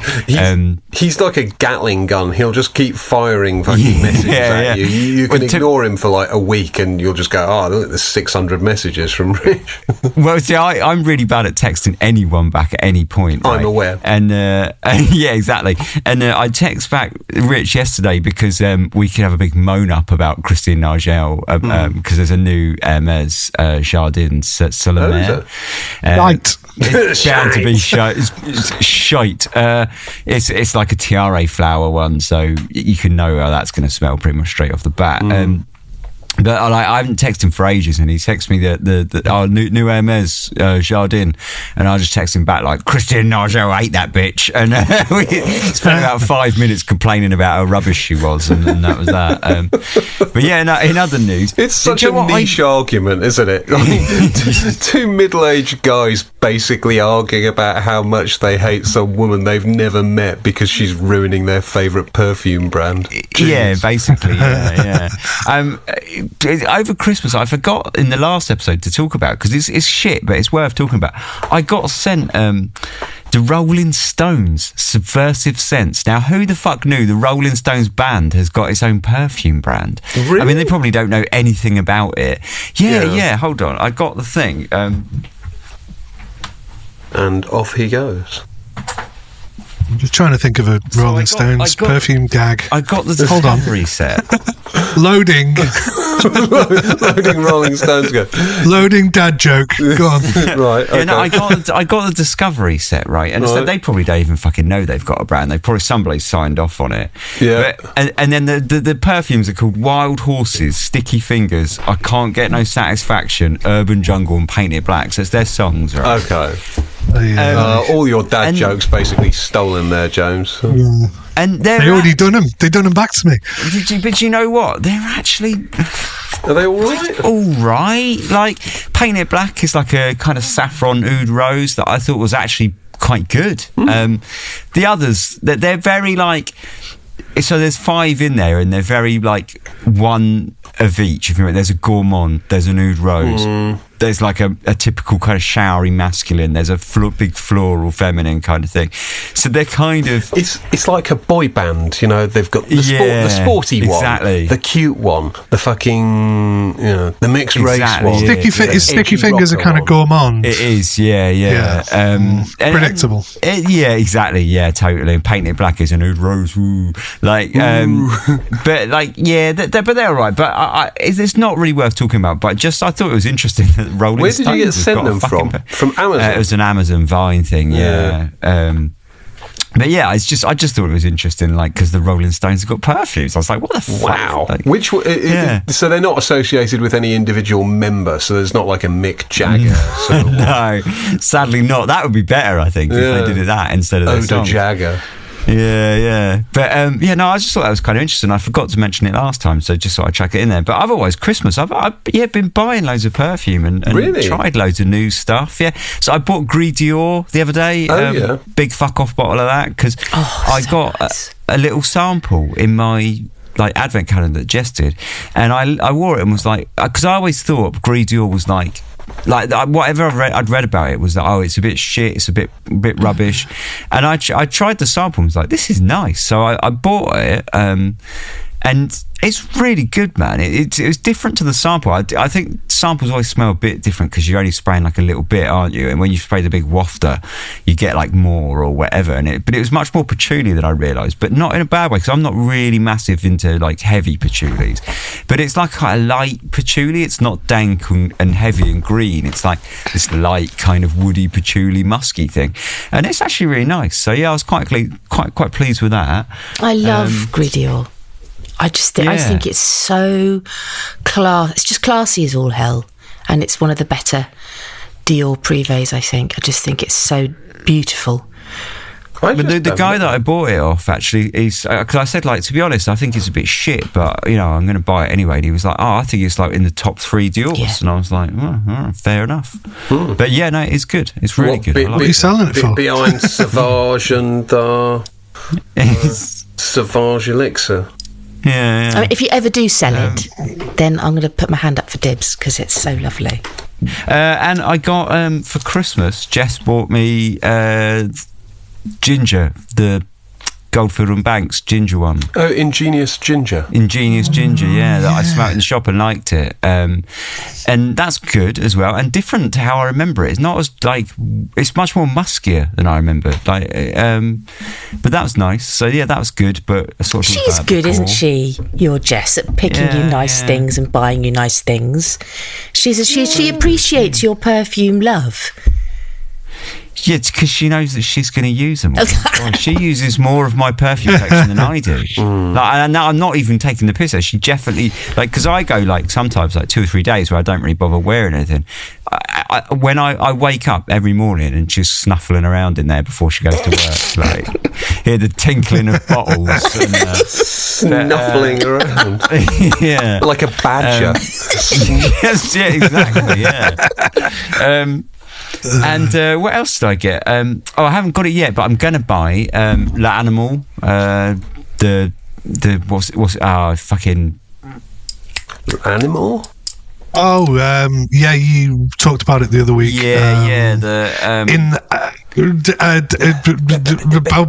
S1: He's like a Gatling gun. He'll just keep firing fucking messages at you. You can ignore him for like a week, and you'll just go, "Oh, look, there's 600 messages from Rich."
S3: Well, see, I'm really bad at texting anyone back at any point. Right?
S1: I'm aware.
S3: And yeah, exactly. And I text back Rich yesterday because we could have a big moan up about Christine Nigel because there's a new Hermes Jardin Solomon.
S4: Right.
S3: It's bound to be shite. It's shite. It's like a tiare flower one, so you can know how that's going to smell pretty much straight off the bat. But I haven't texted him for ages, and he texted me our new Hermes Jardin, and I just text him back like, Christine Nigel ate that bitch, and we spent about 5 minutes complaining about how rubbish she was, and that was that. But yeah, in other news,
S1: it's such a niche argument, isn't it? Like, two middle-aged guys basically arguing about how much they hate some woman they've never met because she's ruining their favourite perfume brand. Jeez.
S3: Yeah, basically, yeah. Over Christmas, I forgot in the last episode to talk about, because it's shit, but it's worth talking about. I got sent the Rolling Stones Subversive Scents. Now, who the fuck knew the Rolling Stones band has got its own perfume brand?
S1: Really?
S3: I mean, they probably don't know anything about it. Yeah, hold on. I got the thing.
S1: And off he goes.
S4: I'm just trying to think of a Rolling Stones perfume gag.
S3: I got the Discovery set.
S4: Loading.
S1: Loading Rolling Stones go.
S4: Loading dad joke. Go on.
S1: Right. Okay.
S3: Yeah, no, I got the Discovery set, right? And so they probably don't even fucking know they've got a brand. They probably somebody signed off on it.
S1: Yeah.
S3: But, and then the perfumes are called Wild Horses, Sticky Fingers, I Can't Get No Satisfaction, Urban Jungle, and Paint It Black. So it's their songs, right?
S1: Okay. All your dad jokes basically stolen there, James.
S4: Yeah.
S3: And
S4: they already done them. They done them back to me.
S3: But you know what? They're actually...
S1: Are they all right?
S3: All right. Like, Paint It Black is like a kind of saffron oud rose that I thought was actually quite good. The others, they're very like... So there's 5 in there, and they're very like one of each. If you remember, there's a gourmand, there's an oud rose, there's like a typical kind of showery masculine. There's a big floral feminine kind of thing. So they're kind of...
S1: It's like a boy band, you know. They've got the sporty
S3: exactly.
S1: one, the cute one, the fucking, the mixed race one.
S4: Sticky Fingers are kind of gourmand.
S3: It is, yeah.
S4: Predictable.
S3: Exactly, yeah, totally. And Paint It Black is an oud rose, woo. Like, but like, yeah, but they're all right. But it's not really worth talking about. But just, I thought it was interesting that Rolling
S1: Where
S3: Stones...
S1: Where did you get sent them from? From Amazon?
S3: It was an Amazon Vine thing, yeah. But yeah, I just thought it was interesting, like, because the Rolling Stones have got perfumes. I was like, what the fuck?
S1: Wow.
S3: Like,
S1: so they're not associated with any individual member, so there's not like a Mick Jagger.
S3: No, sadly not. That would be better, I think, if they did that instead of the song.
S1: Jagger.
S3: Yeah. But I just thought that was kind of interesting. I forgot to mention it last time, so just thought I'd chuck it in there. But otherwise, Christmas, I've been buying loads of perfume and
S1: really?
S3: Tried loads of new stuff. Yeah. So I bought Gris Dior the other day. Big fuck off bottle of that, because I got a little sample in my advent calendar that Jess did, and I wore it and was like, because I always thought Gris Dior was like whatever I'd read about it was that it's a bit shit, it's a bit rubbish, and I tried the sample and was like, this is nice, so I bought it, and it's really good, man. It was different to the sample. I think samples always smell a bit different because you're only spraying like a little bit, aren't you? And when you spray the big wafter, you get like more or whatever. But it was much more patchouli than I realised, but not in a bad way, because I'm not really massive into like heavy patchoulis. But it's like quite a light patchouli. It's not dank and heavy and green. It's like this light kind of woody patchouli musky thing, and it's actually really nice. So yeah, I was quite pleased with that.
S2: I love Gris Dior. I think it's so it's just classy as all hell, and it's one of the better Dior Privés, I think. I just think it's so beautiful.
S3: But the guy that I bought it off, actually, because I said, like, to be honest, I think it's a bit shit, but I'm going to buy it anyway. And he was like, I think it's like in the top 3 Diors, and I was like, fair enough. But yeah, no, it's good. It's really good.
S4: What are you selling it for?
S1: Behind Sauvage and Sauvage Elixir.
S3: Yeah.
S2: I mean, if you ever do sell it, then I'm going to put my hand up for dibs, because it's so lovely.
S3: And I got for Christmas, Jess bought me ginger, the Goldfield and Banks ginger one.
S1: Oh, Ingenious Ginger,
S3: yeah, that I smelled in the shop and liked it. And that's good as well, and different to how I remember it. It's not as it's much more muskier than I remember. But that was nice. So yeah, that was good. But
S2: she's good, isn't she? Your Jess, at picking you nice things and buying you nice things. She appreciates your perfume love.
S3: Yeah, it's because she knows that she's going to use them all. She uses more of my perfume collection than I do. And now I'm not even taking the piss. She definitely, because I go sometimes 2 or 3 days where I don't really bother wearing anything. When I wake up every morning and just snuffling around in there before she goes to work, hear the tinkling of bottles and
S1: snuffling around,
S3: yeah,
S1: like a badger.
S3: Yes, yeah, exactly, yeah. And what else did I get? I haven't got it yet, but I'm going to buy L'Animal. Fucking
S1: Animal.
S3: Oh,
S4: you talked about it the other week.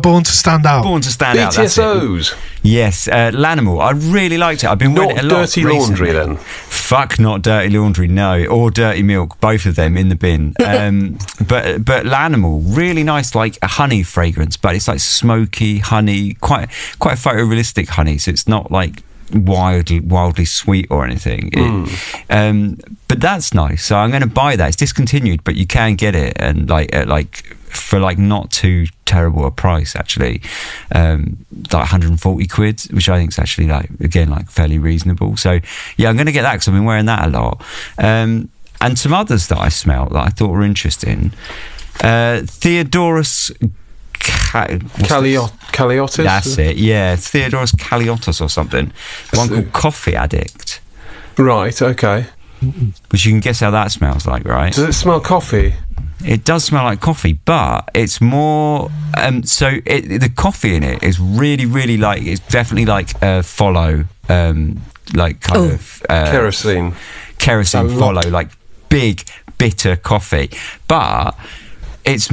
S4: Born to Stand Out.
S1: BTSOs.
S3: Yes, L'Animal. I really liked it. I've been wearing it a lot.
S1: Not Dirty Laundry then?
S3: Fuck, not Dirty Laundry, no. Or Dirty Milk, both of them in the bin. But L'Animal, really nice, like a honey fragrance, but it's like smoky honey, quite photorealistic honey, so it's not like wildly sweet or anything. But that's nice, so I'm going to buy that. It's discontinued, but you can get it, and for not too terrible a price, actually, 140 quid, which I think is actually fairly reasonable. So yeah, I'm going to get that because I've been wearing that a lot. And some others that I smelled that I thought were interesting. Theodorus
S1: Caliotis?
S3: That's it, yeah. Theodorus Caliotis or something. One called Coffee Addict.
S1: Right, okay.
S3: Which you can guess how that smells like, right?
S1: Does it smell coffee?
S3: It does smell like coffee, but it's more... the coffee in it is really, really it's definitely follow,
S1: kerosene
S3: follow, big bitter coffee, but it's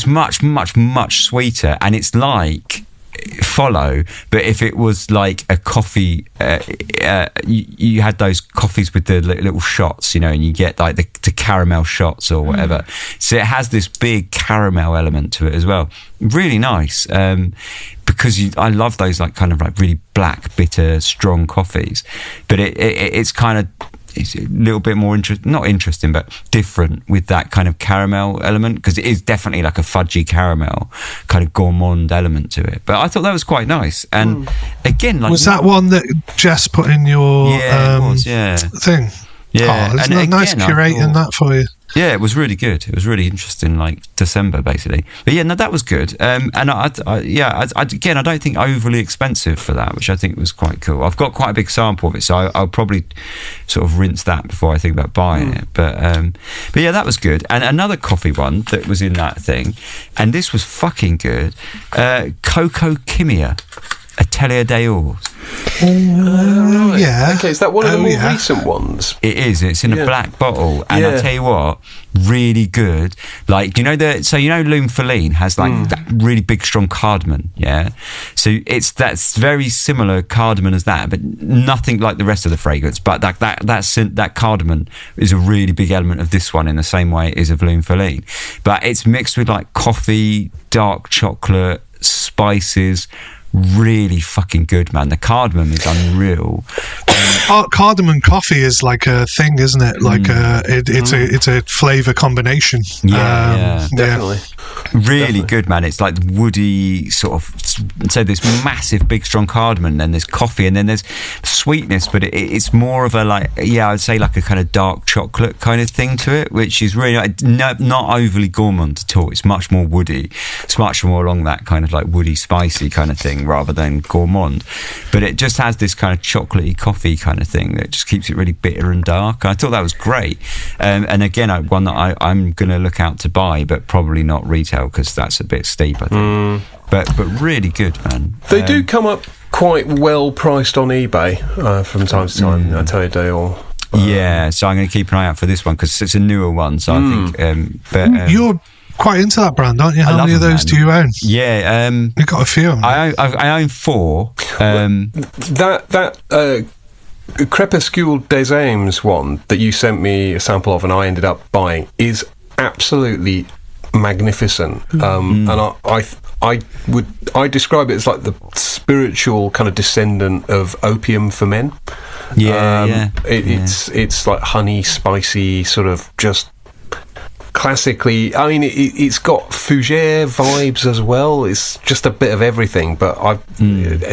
S3: much, much, much sweeter, and it's like Follow, but if it was like a coffee, you had those coffees with the little shots, you know, and you get like the caramel shots or whatever. So it has this big caramel element to it as well. Really nice, because I love those like kind of like really black, bitter, strong coffees. But it's kind of, it's a little bit more not interesting, but different with that kind of caramel element, because it is definitely like a fudgy caramel kind of gourmand element to it. But I thought that was quite nice. And again, like,
S4: was that one that Jess put in your thing?
S3: Yeah,
S4: oh, isn't it nice curating that for you?
S3: Yeah, it was really good. It was really interesting, like December, basically. But yeah, no, that was good. And I don't think overly expensive for that, which I think was quite cool. I've got quite a big sample of it, so I'll probably sort of rinse that before I think about buying it. But yeah, that was good. And another coffee one that was in that thing, and this was fucking good. Coco Kimia, Atelier des Ors.
S1: Right.
S4: Yeah.
S1: Okay, is that one of the more recent ones?
S3: It is. It's in a black bottle, and I tell you what, really good. Like, you know Lume Feline has like that really big, strong cardamom. Yeah. So that's very similar cardamom as that, but nothing like the rest of the fragrance. But that cardamom is a really big element of this one in the same way it is of Lume Feline. But it's mixed with like coffee, dark chocolate, spices. Really fucking good, man. The cardamom is unreal.
S4: Cardamom coffee is like a thing, isn't it? Like it's a flavour combination.
S3: Yeah,
S1: definitely.
S3: Really good, man. It's like woody sort of. So there's massive, big, strong cardamom, then there's coffee, and then there's sweetness, but it's more of a I'd say like a kind of dark chocolate kind of thing to it, which is really not overly gourmand at all. It's much more woody. It's much more along that kind of like woody, spicy kind of thing, rather than gourmand. But it just has this kind of chocolatey coffee kind of thing that just keeps it really bitter and dark. I thought that was great. And again, one that I'm going to look out to buy, but probably not retail because that's a bit steep, I think. But really good, man.
S1: They do come up quite well priced on eBay from time to time, I tell you, Dale.
S3: Yeah, so I'm going to keep an eye out for this one because it's a newer one. So I think...
S4: You're quite into that brand, aren't you? How many of those do you own?
S3: Yeah.
S4: You've got a few.
S3: I own 4.
S1: That Crepuscule des Ames one that you sent me a sample of and I ended up buying is absolutely magnificent. And I describe it as like the spiritual kind of descendant of Opium for Men. It's like honey, spicy, sort of just classically. I mean, it's got fougere vibes as well. It's just a bit of everything, but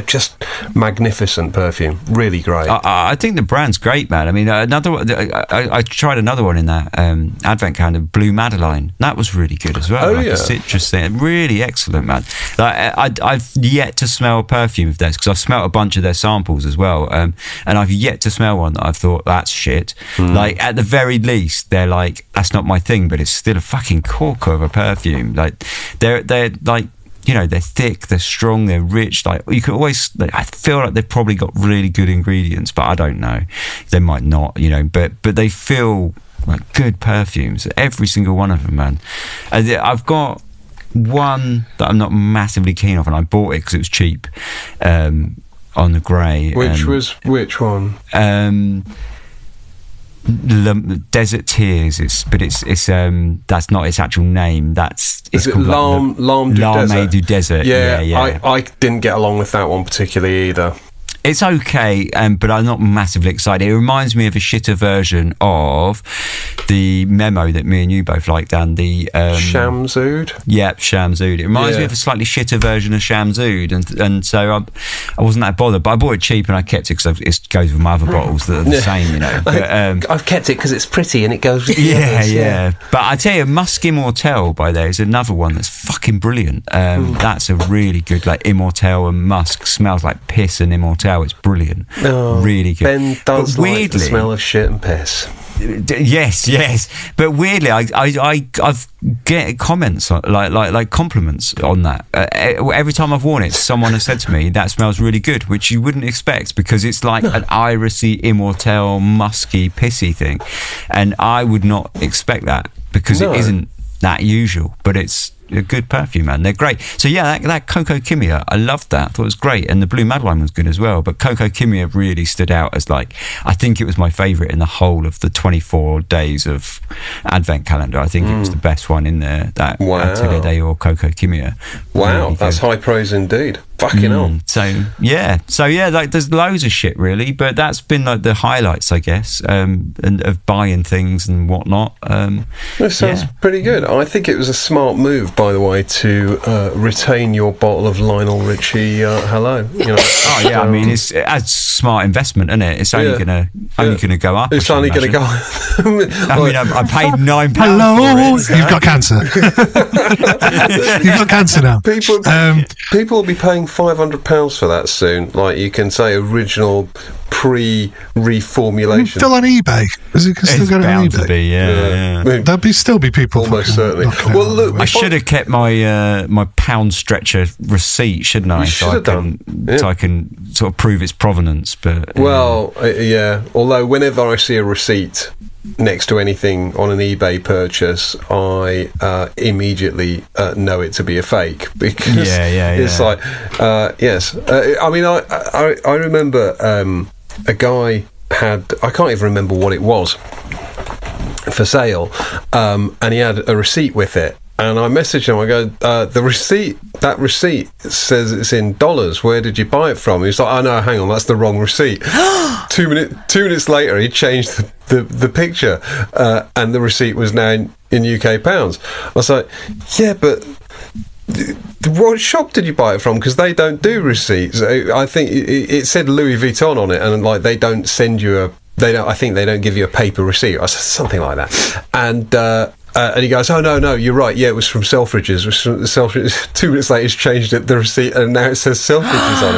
S1: just magnificent perfume. Really great.
S3: I think the brand's great, man. I mean, another one. I tried another one in that Advent calendar, Blue Madeline. That was really good as well. A citrus thing. Really excellent, man. Like, I've yet to smell a perfume of theirs because I've smelt a bunch of their samples as well, and I've yet to smell one that I've thought that's shit. Like, at the very least, they're like, that's not my thing, but it's still a fucking corker of a perfume. Like, they're like, you know, they're thick, they're strong, they're rich. Like, you can always, I feel like they've probably got really good ingredients, but I don't know, they might not, you know, but they feel like good perfumes, every single one of them, man. And I've got one that I'm not massively keen of, and I bought it because it was cheap on the grey.
S1: Which one?
S3: Desert Tears. It's that's not its actual name. It's called
S1: L'Arme du Desert.
S3: Yeah.
S1: I didn't get along with that one particularly either.
S3: It's okay, but I'm not massively excited. It reminds me of a shitter version of the Memo that me and you both liked, Dan. The
S1: Shamzood?
S3: Yep, Shamzood. It reminds me of a slightly shitter version of Shamzood, and so I wasn't that bothered. But I bought it cheap and I kept it because it goes with my other bottles that are the same, you know. But,
S1: I've kept it because it's pretty and it goes with
S3: yeah. But I tell you, Musk Immortelle by there is another one that's fucking brilliant. That's a really good, like, Immortelle and Musk. Smells like piss and Immortelle. It's brilliant. Really good.
S1: Ben does like the smell of shit and piss.
S3: Yes. But weirdly, I've get comments like compliments on that. Every time I've worn it, someone has said to me that smells really good, which you wouldn't expect because it's like an irisy, Immortelle, musky, pissy thing. And I would not expect that because it isn't that usual, but it's a good perfume, man. They're great. So yeah, that Coco Kimia, I loved that. I thought it was great. And the Blue Madeline was good as well. But Coco Kimia really stood out as like, I think it was my favourite in the whole of the 24 days of Advent calendar. I think it was the best one in there, that Atelier d'Or Coco Kimia.
S1: Wow, really that's high praise indeed. Fucking hell.
S3: So yeah, like there's loads of shit really, but that's been like the highlights, I guess, and of buying things and whatnot.
S1: That sounds pretty good. I think it was a smart move, by the way, to retain your bottle of Lionel Richie Hello. You know,
S3: I mean, it's a smart investment, isn't it? It's only gonna go up.
S1: It's only going to go.
S3: I mean, I paid £9.
S4: Hello, you've got cancer. You've got cancer now.
S1: People will be paying £500 for that soon. Like, you can say original pre-reformulation.
S4: Still on eBay. Is it still going on eBay?
S3: To be, yeah.
S4: There'll still be people.
S1: Almost certainly. Well, look,
S3: I should have kept my my pound stretcher receipt, shouldn't I?
S1: So
S3: I can sort of prove its provenance. But
S1: although whenever I see a receipt next to anything on an eBay purchase, I immediately know it to be a fake, because it's like yes. I mean, I remember a guy had, I can't even remember what it was, for sale, and he had a receipt with it. And I messaged him, I go, that receipt says it's in dollars. Where did you buy it from? He was like, oh no, hang on, that's the wrong receipt. 2 minutes later, he changed the picture, and the receipt was now in UK pounds. I was like, yeah, but what shop did you buy it from? Because they don't do receipts. I think it said Louis Vuitton on it, and like they don't send you I think they don't give you a paper receipt. I said something like that, and he goes, oh no, you're right, yeah, it was from Selfridges. 2 minutes later he's changed the receipt, and now it says Selfridges on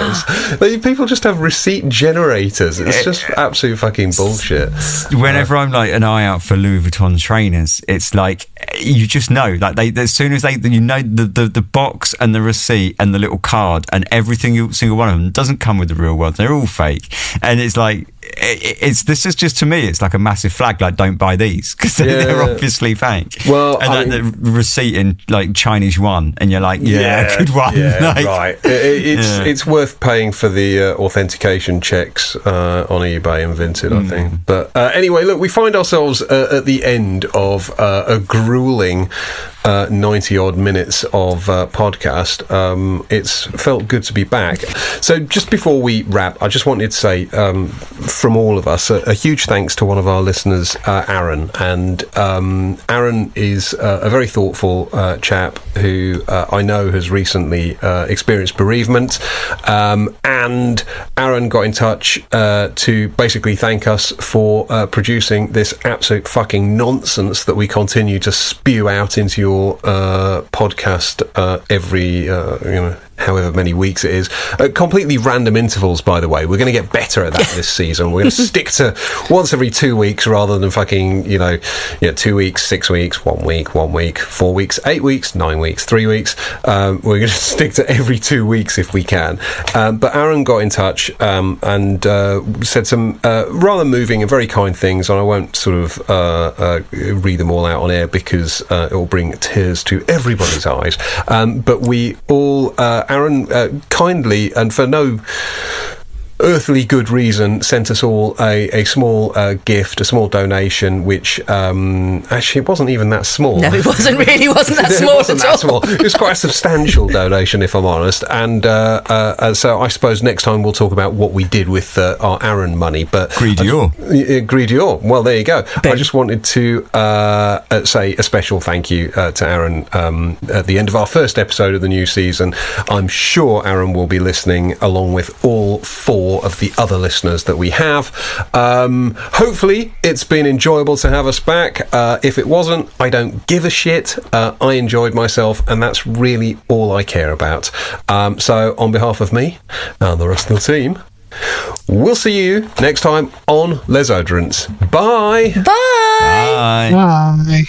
S1: it. People just have receipt generators. It's just absolute fucking bullshit.
S3: Whenever I'm like an eye out for Louis Vuitton trainers, it's like, you just know, like as soon as the box and the receipt and the little card and everything, single one of them doesn't come with the real world. They're all fake, and it's like, this is just, to me, it's like a massive flag, like, don't buy these, because they're obviously fake.
S1: Well,
S3: and the receipt in like Chinese yuan, and you're like, good one.
S1: Right. It's worth paying for the authentication checks on eBay and Vinted, I think. But anyway, look, we find ourselves at the end of a grueling 90 odd minutes of podcast. It's felt good to be back. So just before we wrap, I just wanted to say, from all of us, a huge thanks to one of our listeners, Aaron. And Aaron is a very thoughtful chap who I know has recently experienced bereavement, and Aaron got in touch to basically thank us for producing this absolute fucking nonsense that we continue to spew out into your podcast every however many weeks it is, at completely random intervals, by the way. We're going to get better at that this season. We're going to stick to once every 2 weeks rather than fucking 2 weeks, 6 weeks, 1 week, 4 weeks, 8 weeks, 9 weeks, 3 weeks. We're going to stick to every 2 weeks if we can. But Aaron got in touch and said some rather moving and very kind things, and I won't sort of read them all out on air because it will bring tears to everybody's eyes. But we all Aaron kindly, and for no earthly good reason, sent us all a small gift, a small donation, which actually it wasn't even that small.
S2: No, it wasn't that small at all.
S1: It was quite a substantial donation, if I'm honest. And so I suppose next time we'll talk about what we did with our Aaron money. But Greedior. Well, there you go. I just wanted to say a special thank you to Aaron at the end of our first episode of the new season. I'm sure Aaron will be listening, along with all 4 of the other listeners that we have. Hopefully it's been enjoyable to have us back. If it wasn't, I don't give a shit. I enjoyed myself, and that's really all I care about. So on behalf of me and the rest of the team, we'll see you next time on Les Oderants. Bye.
S2: Bye.
S4: Bye.